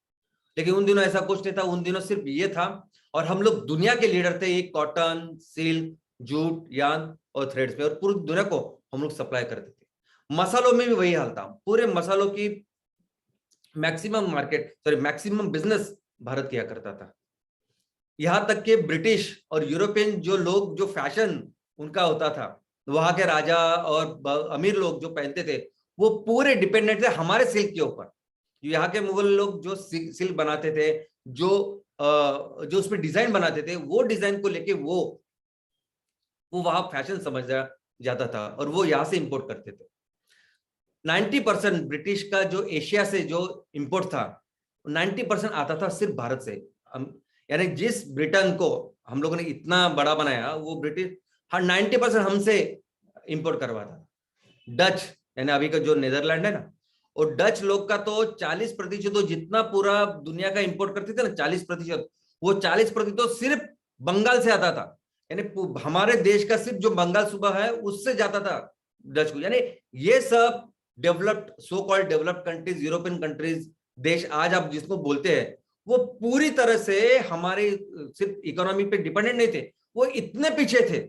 लेकिन उन दिनों ऐसा कुछ नहीं था, उन दिनों सिर्फ ये था, और हम लोग दुनिया के लीडर थे, एक कॉटन, सिल्क, जूट, यार्न और थ्रेड्स पे, और पूरी दुनिया को हम लोग सप्लाई करते थे। मसालों में भी वही हाल था, पूरे मसालों की मैक्सिमम बिजनेस भारत किया करता था। यहां तक कि ब्रिटिश और यूरोपियन जो लोग, जो फैशन उनका होता था, वहां के राजा और अमीर लोग जो पहनते थे वो पूरे डिपेंडेंट थे हमारे सिल्क के ऊपर। यहाँ के मुगल लोग जो सिल्क बनाते थे, जो उसमें डिजाइन बनाते थे, वो डिजाइन को लेके वो वहां फैशन समझा जाता था और वो यहाँ से इंपोर्ट करते थे। 90% ब्रिटिश का जो एशिया से जो इंपोर्ट था, 90% आता था सिर्फ भारत से। यानी जिस ब्रिटेन को हम लोगों ने इतना बड़ा बनाया, वो ब्रिटिश 90% हमसे इंपोर्ट करवाता था। डच यानी अभी का जो नेदरलैंड है ना, और डच लोग का तो 40%, तो जितना पूरा दुनिया का इंपोर्ट करते थे ना 40%, वो 40% तो सिर्फ बंगाल से आता था। यानी हमारे देश का सिर्फ जो बंगाल सूबा है उससे जाता था डच को। यानी ये सब developed, so called developed countries, European countries, देश आज आप जिसको बोलते हैं, वो पूरी तरह से हमारे सिर्फ इकोनॉमी पे डिपेंडेंट नहीं थे, वो इतने पीछे थे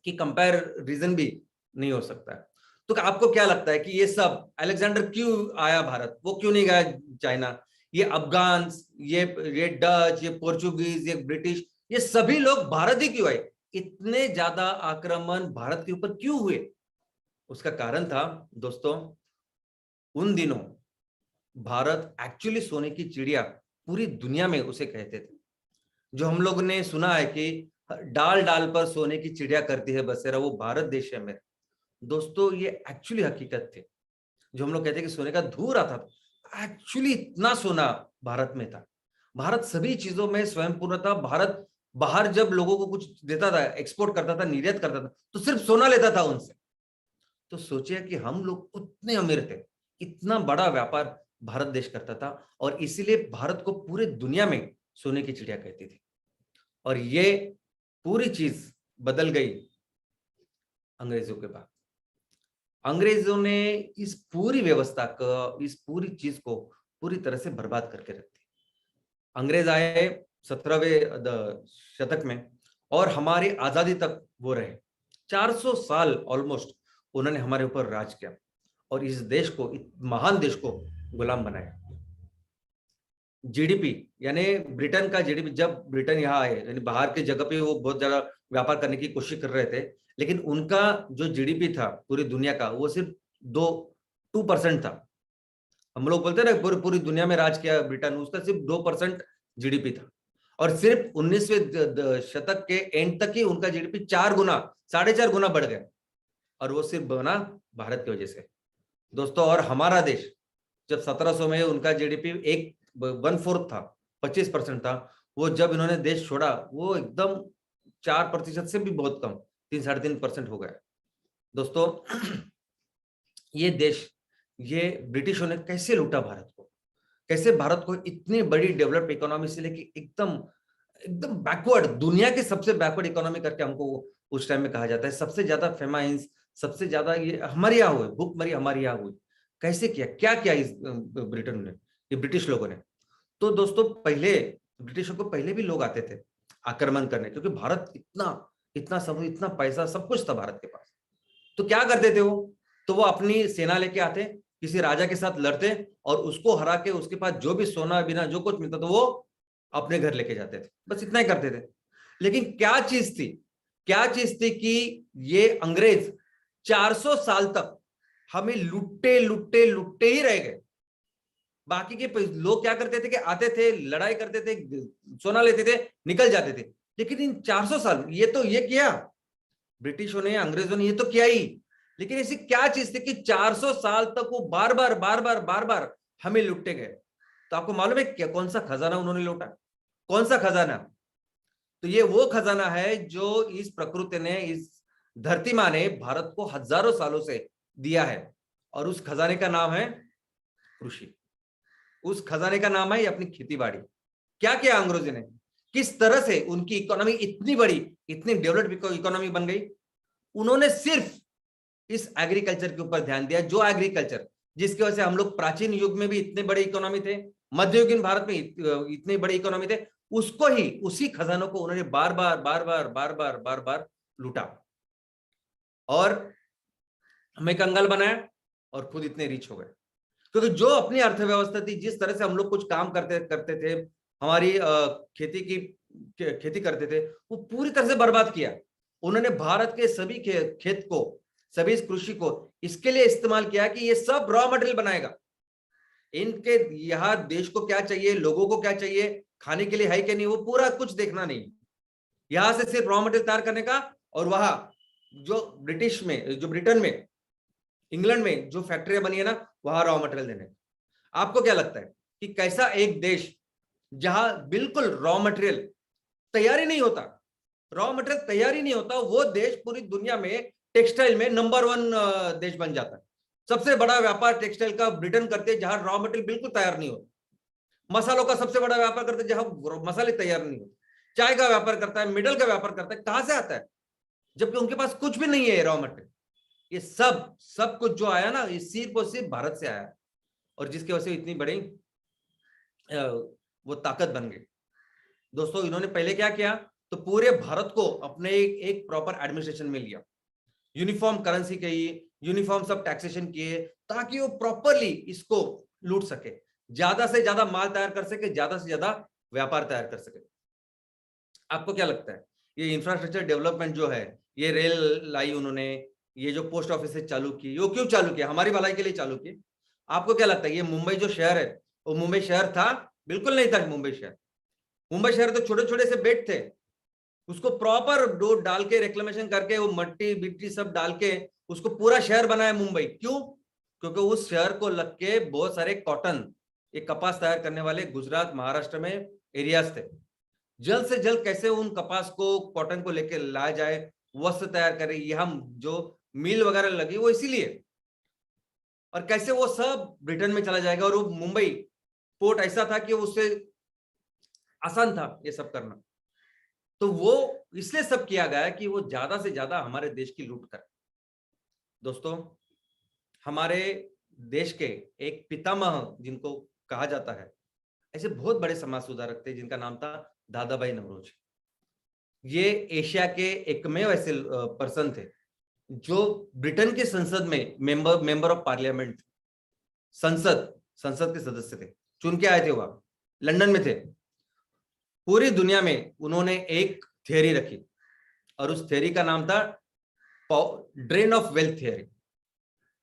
कि कंपेयर रीजन भी नहीं हो सकता है। तो आपको क्या लगता है कि ये सब अलेक्जेंडर क्यों आया भारत, वो क्यों नहीं गया चाइना? ये अफगान, ये डच, ये पोर्चुगीज, ये ब्रिटिश, ये सभी लोग भारत ही क्यों आए? इतने ज्यादा आक्रमण भारत के ऊपर क्यों हुए? उसका कारण था दोस्तों, उन दिनों भारत एक्चुअली सोने की चिड़िया पूरी दुनिया में उसे कहते थे। जो हम लोग ने सुना है कि डाल डाल पर सोने की चिड़िया करती है बसेरा, वो भारत देश है मेरा। दोस्तों ये एक्चुअली हकीकत थी। जो हम लोग कहते हैं कि सोने का धूर आता था, एक्चुअली इतना सोना भारत में था। भारत सभी चीजों में स्वयं पूर्ण था। भारत बाहर जब लोगों को कुछ देता था, एक्सपोर्ट करता था, निर्यात करता था, तो सिर्फ सोना लेता था उनसे। तो सोचिए कि हम लोग उतने अमीर थे, इतना बड़ा व्यापार भारत देश करता था, और इसीलिए भारत को पूरे दुनिया में सोने की चिड़िया कहती थी। और ये पूरी चीज बदल गई अंग्रेजों के बाद। अंग्रेजों ने इस पूरी व्यवस्था को, इस पूरी चीज को पूरी तरह से बर्बाद करके रख दी। अंग्रेज आए 17वें शतक में, और हमारी आजादी तक वो रहे। 400 साल ऑलमोस्ट उन्होंने हमारे ऊपर राज किया, और इस देश को, इस महान देश को गुलाम बनाया। जीडीपी यानी ब्रिटेन का जीडीपी, जब ब्रिटेन यहाँ आए, यानी बाहर की जगह पे वो बहुत ज्यादा व्यापार करने की कोशिश कर रहे थे, लेकिन उनका जो जीडीपी था पूरी दुनिया का, वो सिर्फ 2% था। हम लोग बोलते हैं ना पूरी पूरी दुनिया में राज किया ब्रिटेन, उसका सिर्फ 2% जीडीपी था। और सिर्फ 19वें शतक के एंड तक ही उनका जीडीपी 4 गुना, 4.5 गुना बढ़ गया, और वो सिर्फ बना भारत की वजह से। दोस्तों, और हमारा देश जब 1700 में उनका जीडीपी 1/4 था, 25% था, वो जब इन्होंने देश छोड़ा, वो एकदम 4% से भी बहुत कम, 3-3.5% हो गया। दोस्तों, ये देश, ये ब्रिटिशों ने कैसे लूटा भारत को, कैसे भारत को इतनी बड़ी डेवलप्ड इकोनॉमी से लेके एकदम एकदम बैकवर्ड, दुनिया के सबसे बैकवर्ड इकोनॉमी करके हमको उस टाइम में कहा जाता है। सबसे ज्यादा फेमाइंस, सबसे ज्यादा ये हमारे यहाँ हुए, भूखमरी हमारे यहाँ हुई। कैसे किया, क्या किया इस ब्रिटेन ने, ये ब्रिटिश लोगों ने। तो दोस्तों, पहले ब्रिटिशों को पहले भी लोग आते थे आक्रमण करने, क्योंकि भारत इतना इतना सब, इतना पैसा, सब कुछ था भारत के पास। तो क्या करते थे वो, तो वो अपनी सेना लेके आते, किसी राजा के साथ लड़ते, और उसको हरा के उसके पास जो भी सोना बिना जो कुछ मिलता था वो अपने घर लेके जाते थे। बस इतना ही करते थे। लेकिन क्या चीज थी, क्या चीज थी कि ये अंग्रेज 400 साल तक हमें लुट्टे लुट्टे लुट्टे ही रह गए। बाकी के लोग क्या करते थे कि आते थे, लड़ाई करते थे, सोना लेते थे, निकल जाते थे। लेकिन इन 400 साल ये किया ब्रिटिशों ने, अंग्रेजों ने, ये तो किया ही। लेकिन ऐसी क्या चीज थी कि 400 साल तक वो बार बार बार बार बार बार हमें लुटते गए। तो आपको मालूम है क्या, कौन सा खजाना उन्होंने लूटा? कौन सा खजाना? तो ये वो खजाना है जो इस प्रकृति ने, इस धरती माँ ने भारत को हजारों सालों से दिया है। और उस खजाने का नाम है कृषि। उस खजाने का नाम है अपनी खेती बाड़ी। क्या किया अंग्रेजों ने, किस तरह से उनकी इकोनॉमी इतनी बड़ी, इतनी डेवलप्ड इकोनॉमी बन गई। उन्होंने सिर्फ इस एग्रीकल्चर के ऊपर ध्यान दिया, जो एग्रीकल्चर जिसकी वजह से हम लोग प्राचीन युग में भी इतने बड़े इकोनॉमी थे, मध्ययुगीन भारत में इतने बड़े इकोनॉमी थे, उसको ही, उसी खजानों को उन्होंने बार बार बार बार बार बार बार बार लूटा, और हमें कंगाल बनाया, और खुद इतने रिच हो गए। क्योंकि जो अपनी अर्थव्यवस्था थी, जिस तरह से हम लोग कुछ काम करते करते थे, हमारी खेती करते थे, वो पूरी तरह से बर्बाद किया उन्होंने। भारत के सभी खेत को, सभी इस कृषि को इसके लिए इस्तेमाल किया कि ये सब रॉ मटेरियल बनाएगा। इनके यहाँ देश को क्या चाहिए, लोगों को क्या चाहिए, खाने के लिए है कि नहीं, वो पूरा कुछ देखना नहीं। यहां से सिर्फ रॉ मटेरियल तैयार करने का, और वहां जो ब्रिटिश में, जो ब्रिटेन में, इंग्लैंड में जो फैक्ट्रियां बनी है ना, वहां रॉ मटेरियल देने। आपको क्या लगता है कि कैसा एक देश जहां बिल्कुल रॉ मटेरियल तैयार ही नहीं होता, रॉ मटेरियल तैयार ही नहीं होता, वो देश पूरी दुनिया में टेक्सटाइल में नंबर 1 देश बन जाता है। सबसे बड़ा व्यापार टेक्सटाइल का ब्रिटेन करते हैं, जहां रॉ मटेरियल बिल्कुल तैयार नहीं होता। मसालों का सबसे बड़ा व्यापार करते हैं, जहां मसाले तैयार नहीं होते। चाय का व्यापार करता है, मिडल का व्यापार करता है। कहां से आता है, जबकि उनके पास कुछ भी नहीं है रॉ मटेरियल। ये सब कुछ जो आया ना, ये सिर्फ और सिर्फ भारत से आया, और जिसकी वजह से इतनी बड़ी वो ताकत बन गई। दोस्तों, इन्होंने पहले क्या किया, तो पूरे भारत को अपने एक प्रॉपर एडमिनिस्ट्रेशन में लिया, यूनिफॉर्म करेंसी की, यूनिफॉर्म सब टैक्सेशन किए, ताकि वो प्रॉपरली इसको लूट सके, ज्यादा से ज्यादा माल तैयार कर सके, ज्यादा से ज्यादा व्यापार तैयार कर सके। आपको क्या लगता है, ये इंफ्रास्ट्रक्चर डेवलपमेंट जो है, ये रेल लाई उन्होंने, ये जो पोस्ट ऑफिस चालू की, वो क्यों चालू किया? हमारी भलाई के लिए चालू की। आपको क्या लगता है, ये मुंबई जो शहर है, वो मुंबई शहर था? बिल्कुल नहीं था मुंबई शहर। मुंबई शहर तो छोटे छोटे से बेट थे, उसको प्रॉपर डो डाल के रिक्लेमेशन करके वो मट्टी बिट्टी सब डाल के उसको पूरा शहर बनाया मुंबई। क्यों? क्योंकि उस शहर को लग के बहुत सारे कॉटन, एक कपास तैयार करने वाले गुजरात महाराष्ट्र में एरियाज थे। जल्द से जल्द कैसे उन कपास को, कॉटन को लेके लाया जाए, वस्त्र तैयार करे, यहाँ जो मिल वगैरह लगी वो इसीलिए, और कैसे वो सब ब्रिटेन में चला जाएगा। और वो मुंबई पोर्ट ऐसा था कि उससे आसान था ये सब करना। तो वो इसलिए सब किया गया कि वो ज्यादा से ज्यादा हमारे देश की लूट करे। दोस्तों, हमारे देश के एक पितामह जिनको कहा जाता है, ऐसे बहुत बड़े समाज सुधारक थे जिनका नाम था दादा भाई नौरोजी। ये एशिया के एकमेव ऐसे पर्सन थे जो ब्रिटेन की संसद में मेंबर ऑफ पार्लियामेंट, संसद के सदस्य थे, चुन के आए थे। वहां लंदन में थे। पूरी दुनिया में उन्होंने एक थियरी रखी और उस थियरी का नाम था ड्रेन ऑफ वेल्थ थियरी।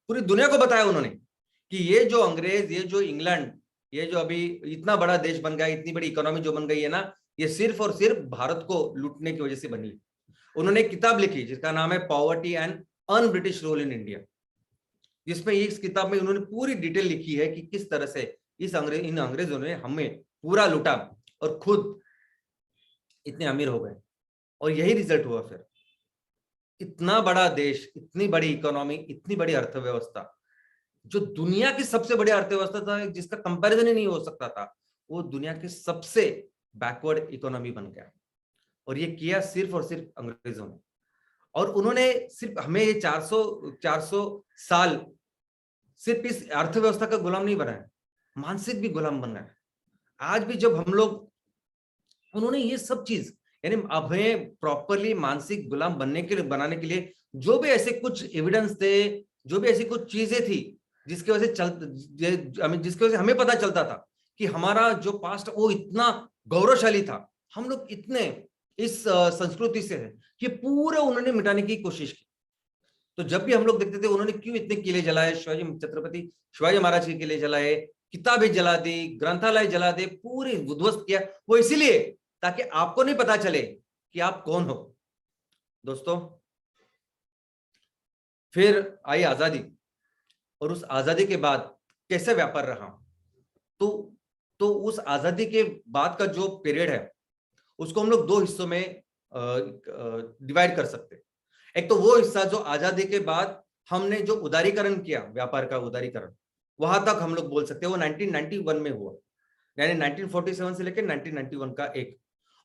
पूरी दुनिया को बताया उन्होंने कि ये जो अंग्रेज, ये जो इंग्लैंड, ये जो अभी इतना बड़ा देश बन गया, इतनी बड़ी इकोनॉमी जो बन गई है ना, ये सिर्फ और सिर्फ भारत को लूटने की वजह से बनी। उन्होंने एक किताब लिखी जिसका नाम है poverty and un British rule in India, जिसमें इस किताब में उन्होंने पूरी डिटेल लिखी है कि किस तरह से इन अंग्रेजों ने हमें पूरा लूटा और खुद इतने अमीर हो गए। और यही रिजल्ट हुआ फिर। इतना बड़ा देश, इतनी बड़ी इकोनॉमी, इतनी बड़ी अर्थव्यवस्था, जो दुनिया की सबसे बड़ी अर्थव्यवस्था था, जिसका कंपैरिजन ही नहीं हो सकता था, वो दुनिया की सबसे बैकवर्ड इकोनॉमी बन गया। और ये किया सिर्फ और सिर्फ अंग्रेजों ने। और उन्होंने सिर्फ हमें ये 400 साल सिर्फ इस अर्थव्यवस्था का गुलाम नहीं बनाया, मानसिक भी गुलाम बन गए। आज भी जब हम लोग, उन्होंने ये सब चीज, यानी हमें प्रॉपरली मानसिक गुलाम बनाने के लिए जो भी ऐसे कुछ एविडेंस थे, जो भी ऐसी कुछ चीजें थी जिसकी वजह से हमें पता चलता था कि हमारा जो पास्ट वो इतना गौरवशाली था, हम लोग इतने इस संस्कृति से है, कि पूरे उन्होंने मिटाने की कोशिश की। तो जब भी हम लोग देखते थे उन्होंने क्यों इतने किले जलाए, छत्रपति शिवाजी महाराज के किले जलाए, किताबें जला दी, ग्रंथालय जला दे, पूरी उद्ध्वस्त किया, वो इसीलिए ताकि आपको नहीं पता चले कि आप कौन हो। दोस्तों, फिर आई आजादी, और उस आजादी के बाद कैसे व्यापार रहा, तो उस आजादी के बाद का जो पीरियड है उसको हम लोग दो हिस्सों में डिवाइड कर सकते हैं। एक तो वो हिस्सा जो आजादी के बाद हमने जो उदारीकरण किया, व्यापार का उदारीकरण, वहां तक हम लोग बोल सकते हैं वो 1991 में हुआ, यानी 1947 से लेकर 1991 का एक।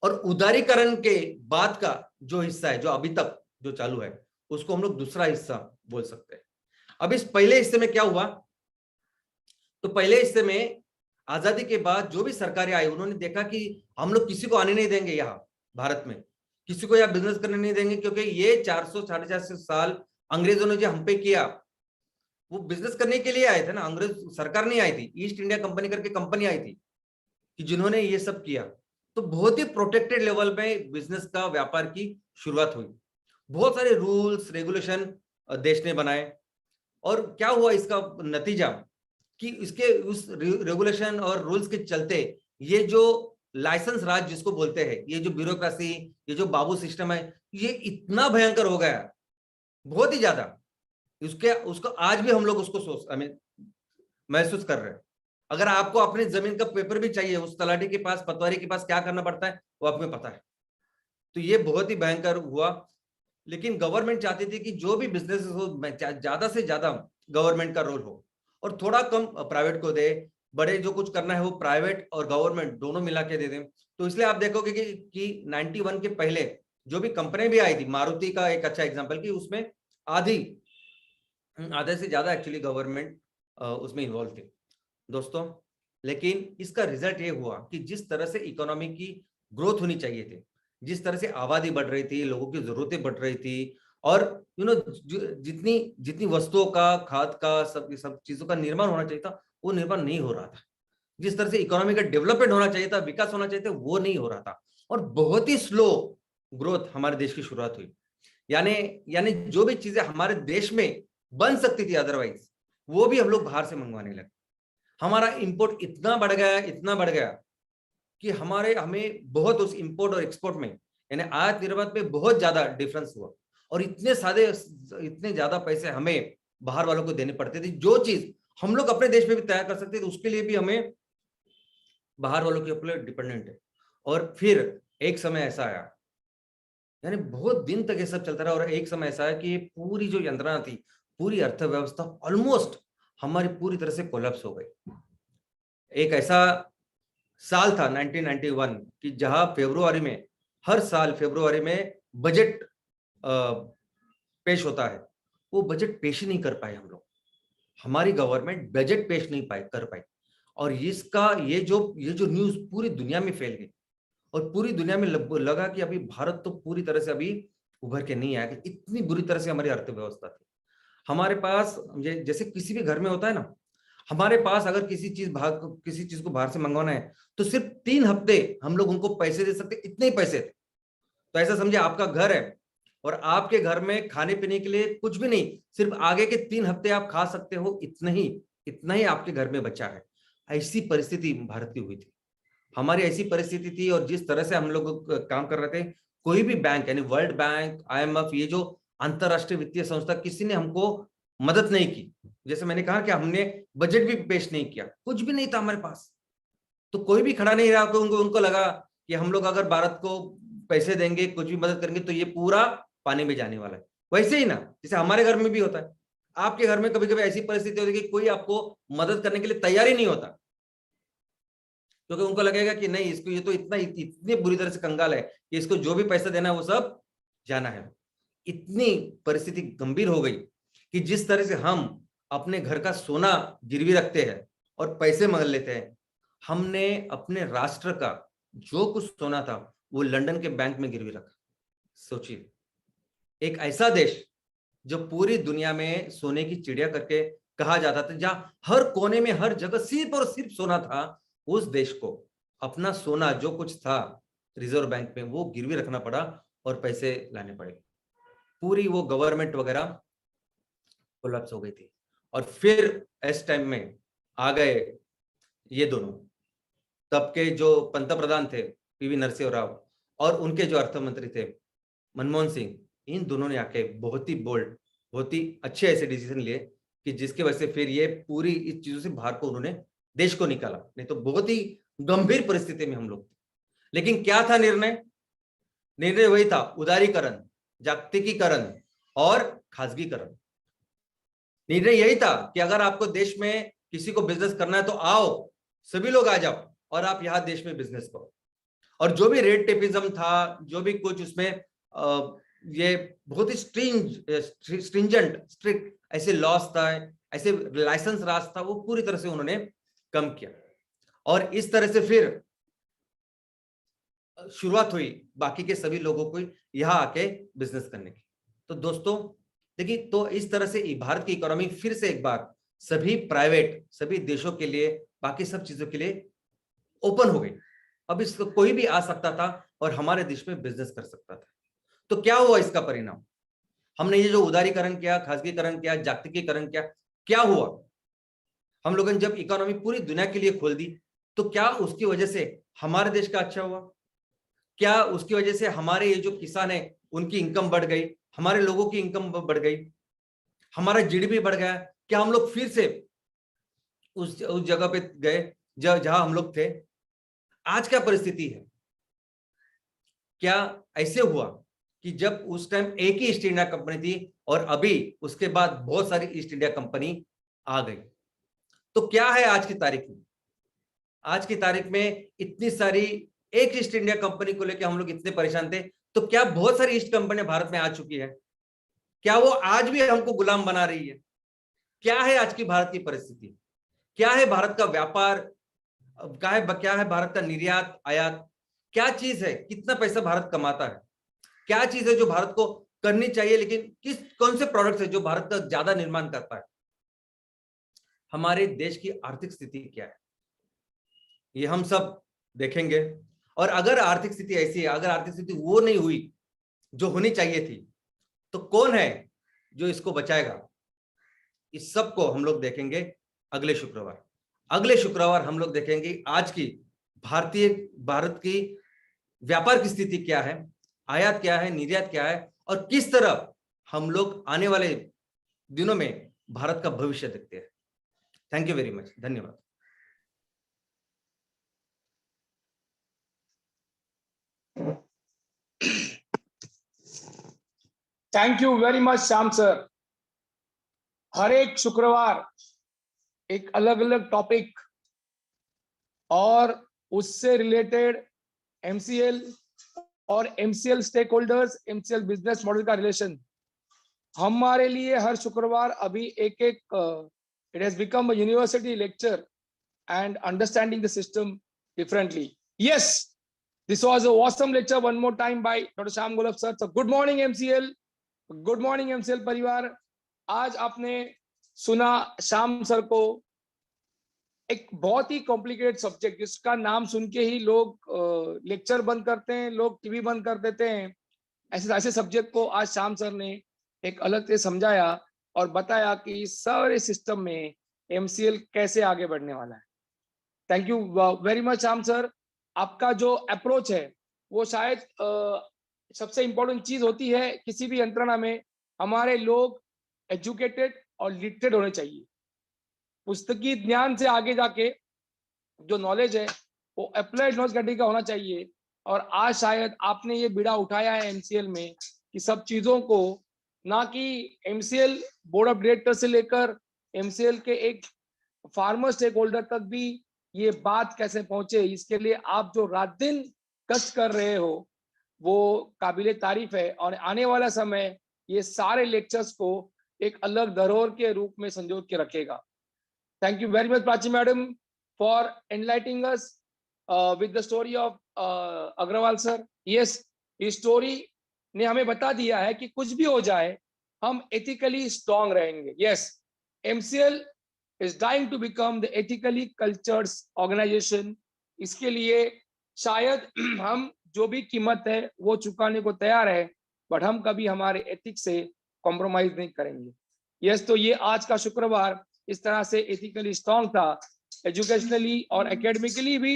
और उदारीकरण के बाद का जो हिस्सा है, जो अभी तक जो चालू है, उसको हम लोग दूसरा हिस्सा बोल सकते हैं। अब इस पहले हिस्से में क्या हुआ, तो पहले हिस्से में आजादी के बाद जो भी सरकारें आई, उन्होंने देखा कि हम लोग किसी को आने नहीं देंगे, यहाँ भारत में किसी को यहाँ बिजनेस करने नहीं देंगे, क्योंकि ये 400-450 साल अंग्रेजों ने जो हम पे किया, वो बिजनेस करने के लिए आए थे ना, अंग्रेज सरकार नहीं आई थी, ईस्ट इंडिया कंपनी करके कंपनी आई थी कि जिन्होंने ये सब किया। तो बहुत ही प्रोटेक्टेड लेवल पे बिजनेस का, व्यापार की शुरुआत हुई। बहुत सारे रूल्स रेगुलेशन देश ने बनाए। और क्या हुआ इसका नतीजा, कि इसके उस रेगुलेशन और रूल्स के चलते ये जो लाइसेंस राज जिसको बोलते हैं, ये जो ब्यूरोक्रेसी, ये जो बाबू सिस्टम है, ये इतना भयंकर हो गया, बहुत ही ज्यादा। उसको आज भी हम लोग उसको महसूस कर रहे हैं। अगर आपको अपनी जमीन का पेपर भी चाहिए, उस तलाटी के पास, पटवारी के पास क्या करना पड़ता है वो आपको पता है। तो ये बहुत ही भयंकर हुआ। लेकिन गवर्नमेंट चाहती थी कि जो भी बिजनेस हो, ज्यादा से ज्यादा गवर्नमेंट का रोल हो और थोड़ा कम प्राइवेट को दे। बड़े जो कुछ करना है वो प्राइवेट और गवर्नमेंट दोनों मिला के दे दें। तो इसलिए आप देखोगे कि 91 के पहले जो भी कंपनी भी आई थी, मारुति का एक अच्छा एग्जांपल, कि उसमें आधे से ज्यादा एक्चुअली गवर्नमेंट उसमें इन्वॉल्व थी दोस्तों। लेकिन इसका रिजल्ट ये हुआ कि जिस तरह से इकोनॉमी की ग्रोथ होनी चाहिए थी, जिस तरह से आबादी बढ़ रही थी, लोगों की जरूरतें बढ़ रही थी, और जितनी वस्तुओं का, खाद का, सब चीजों का निर्माण होना चाहिए था, वो निर्माण नहीं हो रहा था। जिस तरह से इकोनॉमी का डेवलपमेंट होना चाहिए था, विकास होना चाहिए था, वो नहीं हो रहा था। और बहुत ही स्लो ग्रोथ हमारे देश की शुरुआत हुई। यानी जो भी चीजें हमारे देश में बन सकती थी अदरवाइज, वो भी हम लोग बाहर से मंगवाने लगे। हमारा इंपोर्ट इतना बढ़ गया कि हमें बहुत उस इंपोर्ट और एक्सपोर्ट में, यानी आयात निर्यात में बहुत ज्यादा डिफरेंस हुआ और इतने ज्यादा पैसे हमें बाहर वालों को देने पड़ते थे। जो चीज हम लोग अपने देश में भी तैयार कर सकते थे उसके लिए भी हमें बाहर वालों के ऊपर डिपेंडेंट है। और फिर एक समय ऐसा आया, यानी बहुत दिन तक ये सब चलता रहा और एक समय ऐसा है कि ये पूरी जो यंत्रणा थी, पूरी अर्थव्यवस्था ऑलमोस्ट हमारी पूरी तरह से कोलैप्स हो गई। एक ऐसा साल था 1991 कि जहां फरवरी में, हर साल फरवरी में बजट पेश होता है, वो बजट पेश ही नहीं कर पाए हम लोग। हमारी गवर्नमेंट बजट पेश नहीं कर पाई और इसका ये जो न्यूज पूरी दुनिया में फैल गई और पूरी दुनिया में लगा कि अभी भारत तो पूरी तरह से अभी उभर के नहीं आया। इतनी बुरी तरह से हमारी अर्थव्यवस्था थी। हमारे पास जैसे किसी भी घर में होता है ना, हमारे पास अगर किसी चीज को बाहर से मंगवाना है तो सिर्फ 3 हफ्ते हम लोग उनको पैसे दे सकते, इतने ही पैसे थे। तो ऐसा समझे आपका घर है और आपके घर में खाने पीने के लिए कुछ भी नहीं, सिर्फ आगे के 3 हफ्ते आप खा सकते हो, इतना ही आपके घर में बचा है। ऐसी परिस्थिति भारत की हुई थी, हमारी ऐसी परिस्थिति थी। और जिस तरह से हम लोग काम कर रहे थे, कोई भी बैंक यानी वर्ल्ड बैंक, IMF, ये जो अंतरराष्ट्रीय वित्तीय संस्था, किसी ने हमको मदद नहीं की। जैसे मैंने कहा कि हमने बजट भी पेश नहीं किया, कुछ भी नहीं था हमारे पास, तो कोई भी खड़ा नहीं रहा। उनको लगा कि हम लोग अगर भारत को पैसे देंगे, कुछ भी मदद करेंगे तो ये पूरा पानी में जाने वाला है। वैसे ही ना, जैसे हमारे घर में भी होता है, आपके घर में कभी कभी ऐसी परिस्थिति होती है कि कोई आपको मदद करने के लिए तैयार ही नहीं होता, क्योंकि उनको लगेगा कि नहीं, इसको ये तो इतनी बुरी तरह से कंगाल है कि इसको जो भी पैसा देना है वो सब जाना है। इतनी परिस्थिति गंभीर हो गई कि जिस तरह से हम अपने घर का सोना गिरवी रखते हैं और पैसे मांग लेते हैं, हमने अपने राष्ट्र का जो कुछ सोना था वो लंदन के बैंक में गिरवी रखा। सोचिए, एक ऐसा देश जो पूरी दुनिया में सोने की चिड़िया करके कहा जाता था, जहां हर कोने में, हर जगह सिर्फ और सिर्फ सोना था, उस देश को अपना सोना जो कुछ था रिजर्व बैंक में वो गिरवी रखना पड़ा और पैसे लाने पड़े। पूरी वो गवर्नमेंट वगैरह कोलैप्स हो गई थी। और फिर इस टाइम में आ गए ये दोनों, तब के जो पंतप्रधान थे PV नरसिंह राव और उनके जो अर्थ मंत्री थे मनमोहन सिंह, इन दोनों ने आके बहुत ही बोल्ड, बहुत ही अच्छे ऐसे डिसीजन लिए कि जिसके वजह से फिर ये पूरी इस चीजों से बाहर को उन्होंने देश को निकाला। नहीं तो बहुत ही गंभीर परिस्थिति में हम लोग थे। लेकिन क्या था निर्णय वही था, उदारीकरण, जागतिकीकरण और खासगीकरण। निर्णय यही था कि अगर आपको देश में किसी को बिजनेस करना है तो आओ, सभी लोग आ जाओ और आप यहाँ देश में बिजनेस करो। और जो भी रेड टेपिज्म था, जो भी कुछ उसमें ये बहुत ही स्ट्रिंजेंट, स्ट्रिक्ट ऐसे लॉस था, ऐसे लाइसेंस राज था, वो पूरी तरह से उन्होंने कम किया। और इस तरह से फिर शुरुआत हुई बाकी के सभी लोगों को यहाँ आके बिजनेस करने की। तो दोस्तों देखिए, तो इस तरह से भारत की इकोनॉमी फिर से एक बार सभी प्राइवेट, सभी देशों के लिए, बाकी सब चीजों के लिए ओपन हो गई। अब इसको कोई भी आ सकता था और हमारे देश में बिजनेस कर सकता था। तो क्या हुआ इसका परिणाम? हमने ये जो उदारीकरण किया, खासगीकरण किया, जागतिकीकरण किया, क्या हुआ? हम लोगों ने जब इकोनॉमी पूरी दुनिया के लिए खोल दी तो क्या उसकी वजह से हमारे देश का अच्छा हुआ? क्या उसकी वजह से हमारे ये जो किसान है उनकी इनकम बढ़ गई, हमारे लोगों की इनकम बढ़ गई, हमारा GDP बढ़ गया? क्या हम लोग फिर से उस जगह पे गए जहां हम लोग थे? आज क्या परिस्थिति है? क्या ऐसे हुआ कि जब उस टाइम एक ही ईस्ट इंडिया कंपनी थी और अभी उसके बाद बहुत सारी ईस्ट इंडिया कंपनी आ गई? तो क्या है आज की तारीख में? आज की तारीख में इतनी सारी एक ईस्ट इंडिया कंपनी को लेकर हम लोग इतने परेशान थे, तो क्या बहुत सारी ईस्ट कंपनी भारत में आ चुकी है? क्या वो आज भी हमको गुलाम बना रही है? क्या है आज की भारत की परिस्थिति? क्या है भारत का व्यापार? क्या है भारत का निर्यात आयात? क्या चीज है? कितना पैसा भारत कमाता है? क्या चीज है जो भारत को करनी चाहिए, लेकिन कौन से प्रोडक्ट्स है जो भारत का ज्यादा निर्माण करता है? हमारे देश की आर्थिक स्थिति क्या है, ये हम सब देखेंगे। और अगर आर्थिक स्थिति ऐसी है, अगर आर्थिक स्थिति वो नहीं हुई जो होनी चाहिए थी, तो कौन है जो इसको बचाएगा? इस सब को हम लोग देखेंगे अगले शुक्रवार। अगले शुक्रवार हम लोग देखेंगे आज की भारत की व्यापार की स्थिति क्या है, आयात क्या है, निर्यात क्या है, और किस तरह हम लोग आने वाले दिनों में भारत का भविष्य देखते हैं। थैंक यू वेरी मच, धन्यवाद। Thank you very much Shyam sir. हर एक शुक्रवार एक अलग अलग टॉपिक और उससे रिलेटेड एमसीएल और MCL stake holders, MCL business model का रिलेशन हमारे लिए हर शुक्रवार अभी एक it has become a university lecture and understanding the system differently. Yes, this was a awesome lecture one more time by Dr. Shyam Golab sir. So good morning MCL, good morning MCL परिवार। आज आपने सुना श्याम सर को एक बहुत ही कॉम्प्लिकेटेड सब्जेक्ट जिसका नाम सुन के ही लोग लेक्चर बंद करते हैं, लोग टीवी बंद कर देते हैं। ऐसे सब्जेक्ट को आज श्याम सर ने एक अलग से समझाया और बताया कि सारे सिस्टम में एमसीएल कैसे आगे बढ़ने वाला है। Thank you very much Shyam sir. आपका जो अप्रोच है वो शायद सबसे इंपॉर्टेंट चीज होती है किसी भी यंत्रणा में। हमारे लोग एजुकेटेड और लिटरेट होने चाहिए। पुस्तकी ज्ञान से आगे जाके जो नॉलेज है वो अप्लाइड नॉलेज कैटेगरी का होना चाहिए। और आज शायद आपने ये बीड़ा उठाया है एमसीएल में कि सब चीजों को, ना कि एमसीएल बोर्ड ऑफ डायरेक्टर से लेकर एमसीएल के एक फार्मर स्टेक होल्डर तक भी ये बात कैसे पहुंचे, इसके लिए आप जो रात दिन कष्ट कर रहे हो वो काबिले तारीफ है। और आने वाला समय ये सारे लेक्चर्स को एक अलग धरोहर के रूप में संजो के रखेगा। Thank you very much Prachi madam for enlightening us with the story of Agarwal sir. Yes, इस स्टोरी ने हमें बता दिया है कि कुछ भी हो जाए हम एथिकली स्ट्रांग रहेंगे। Yes, MCL is dying to become the ethically cultured organization। इसके लिए शायद हम जो भी कीमत है वो चुकाने को तैयार है, बट हम कभी हमारे एथिक्स से कॉम्प्रोमाइज नहीं करेंगे। यस, तो ये आज का शुक्रवार इस तरह से एथिकली स्ट्रांग था, एजुकेशनली और एकेडमिकली भी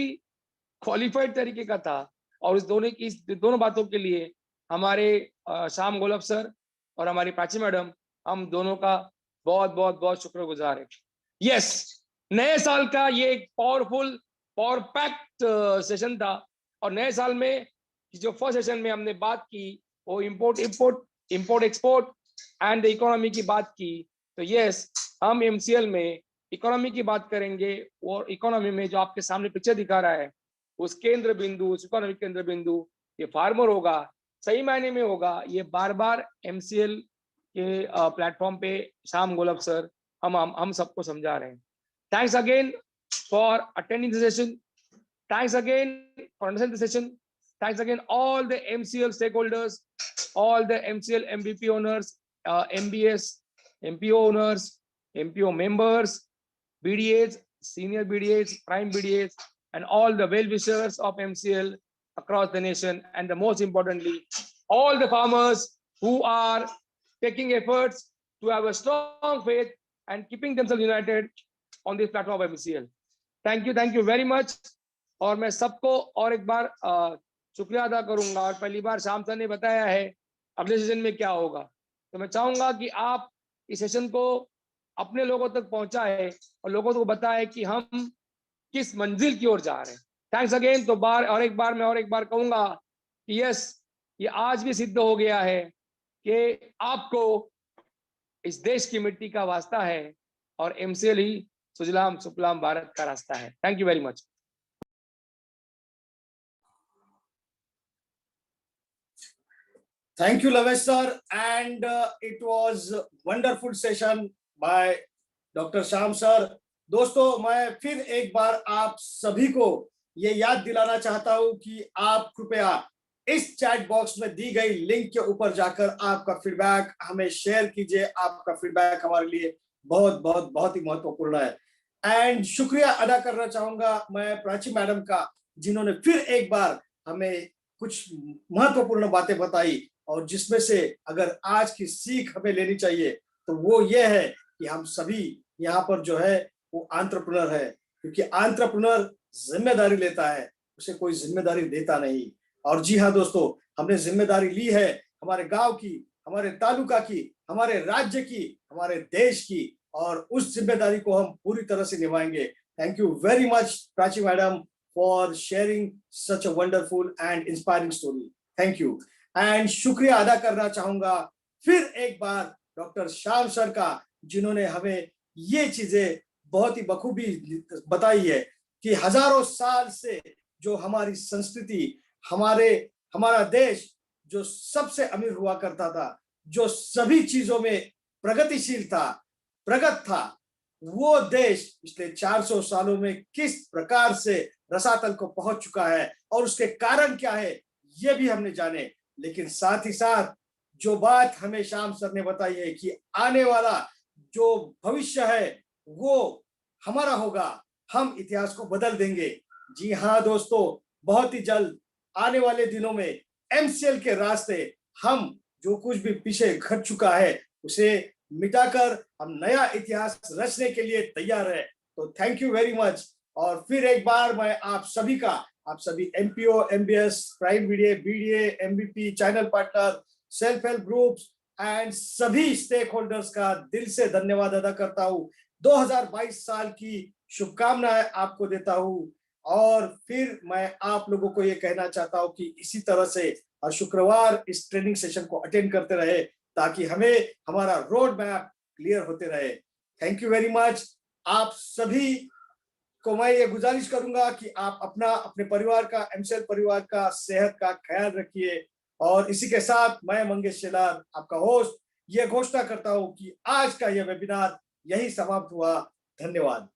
क्वालिफाइड तरीके का था। और इस दोनों बातों के लिए हमारे श्याम गोलब सर और हमारी प्राची मैडम, हम दोनों का बहुत बहुत बहुत शुक्रगुजार है। यस, नए साल का ये एक पावर पैक्ड सेशन था। और नए साल में जो फर्स्ट सेशन में हमने बात की वो इंपोर्ट एक्सपोर्ट एंड इकोनॉमी की बात की। तो यस, हम एमसीएल में इकोनॉमी की बात करेंगे और इकोनॉमी में जो आपके सामने पिक्चर दिखा रहा है उस केंद्र बिंदु, उस इकोनॉमिक केंद्र बिंदु ये फार्मर होगा, सही मायने में होगा। ये बार बार एमसीएल के प्लेटफॉर्म पे श्याम गोलब सर हम सबको समझा रहे हैं। Thanks again for attending the session, thanks again for understanding the session, thanks again all the MCL stake holders, all the MCL MVP owners, MBS, MPO owners, MPO members, BDAs, senior BDAs, prime BDAs, and all the well-wishers of MCL across the nation, and the most importantly, all the farmers who are taking efforts to have a strong faith and keeping themselves united on this platform of MCL. Thank you very much. और मैं सबको और एक बार शुक्रिया अदा करूंगा। और पहली बार श्याम सर ने बताया है अगले सेशन में क्या होगा, तो मैं चाहूंगा कि आप इस सेशन को अपने लोगों तक पहुंचाए और लोगों को बताए कि हम किस मंजिल की ओर जा रहे हैं। Thanks again. तो मैं और एक बार कहूंगा कि यस, ये आज भी सिद्ध हो गया है कि आपको इस देश की मिट्टी का वास्ता है और एमसीएल ही सुजलाम सुफलाम भारत का रास्ता है। Thank you very much. Thank you, Lavesh sir, and it was wonderful session by Dr. Shyam sir. दोस्तों, मैं फिर एक बार आप सभी को ये याद दिलाना चाहता हूं कि आप कृपया इस चैट बॉक्स में दी गई लिंक के ऊपर जाकर आपका फीडबैक हमें शेयर कीजिए। आपका फीडबैक हमारे लिए बहुत बहुत बहुत ही महत्वपूर्ण है। एंड शुक्रिया अदा करना चाहूंगा मैं प्राची मैडम का, जिन्होंने फिर एक बार हमें कुछ महत्वपूर्ण बातें बताई और जिसमें से अगर आज की सीख हमें लेनी चाहिए तो वो ये है कि हम सभी यहाँ पर जो है वो एंटरप्रेन्योर है, क्योंकि एंटरप्रेन्योर जिम्मेदारी लेता है, उसे कोई जिम्मेदारी देता नहीं। और जी हाँ दोस्तों, हमने जिम्मेदारी ली है हमारे गांव की, हमारे तालुका की, हमारे राज्य की, हमारे देश की, और उस जिम्मेदारी को हम पूरी तरह से निभाएंगे। Thank you very much Prachi madam for sharing such a wonderful and inspiring story. Thank you. And शुक्रिया अदा करना चाहूंगा फिर एक बार डॉक्टर श्याम सर का, जिन्होंने हमें ये चीजें बहुत ही बखूबी बताई है कि हजारों साल से जो हमारी संस्कृति, हमारा देश जो सबसे अमीर हुआ करता था, जो सभी चीजों में प्रगतिशील था, प्रगत था, वो देश पिछले 400 सालों में किस प्रकार से रसातल को पहुंच चुका है और उसके कारण क्या है ये भी हमने जाने। लेकिन साथ ही साथ जो बात हमें श्याम सर ने बताई है कि आने वाला जो भविष्य है वो हमारा होगा, हम इतिहास को बदल देंगे। जी हाँ दोस्तों, बहुत ही जल्द आने वाले दिनों में एमसीएल के रास्ते हम जो कुछ भी पीछे घट चुका है उसे मिटाकर हम नया इतिहास रचने के लिए तैयार है। तो थैंक यू वेरी मच। और फिर एक बार मैं आप सभी MPO, MBS, prime video, BDA, MBP, channel partner, self help groups and सभी स्टेक होल्डर्स का दिल से धन्यवाद अदा करता हूँ। 2022 साल की शुभकामनाएं आपको देता हूँ। और फिर मैं आप लोगों को ये कहना चाहता हूँ कि इसी तरह से हर शुक्रवार इस ट्रेनिंग सेशन को अटेंड करते रहे ताकि हमें हमारा रोड मैप क्लियर होते रहे। Thank you very much. आप सभी को मैं ये गुजारिश करूंगा कि आप अपने परिवार का, एमसीएल परिवार का सेहत का ख्याल रखिए। और इसी के साथ मैं मंगेश शेलार, आपका होस्ट, ये घोषणा करता हूं कि आज का यह वेबिनार यही समाप्त हुआ। धन्यवाद।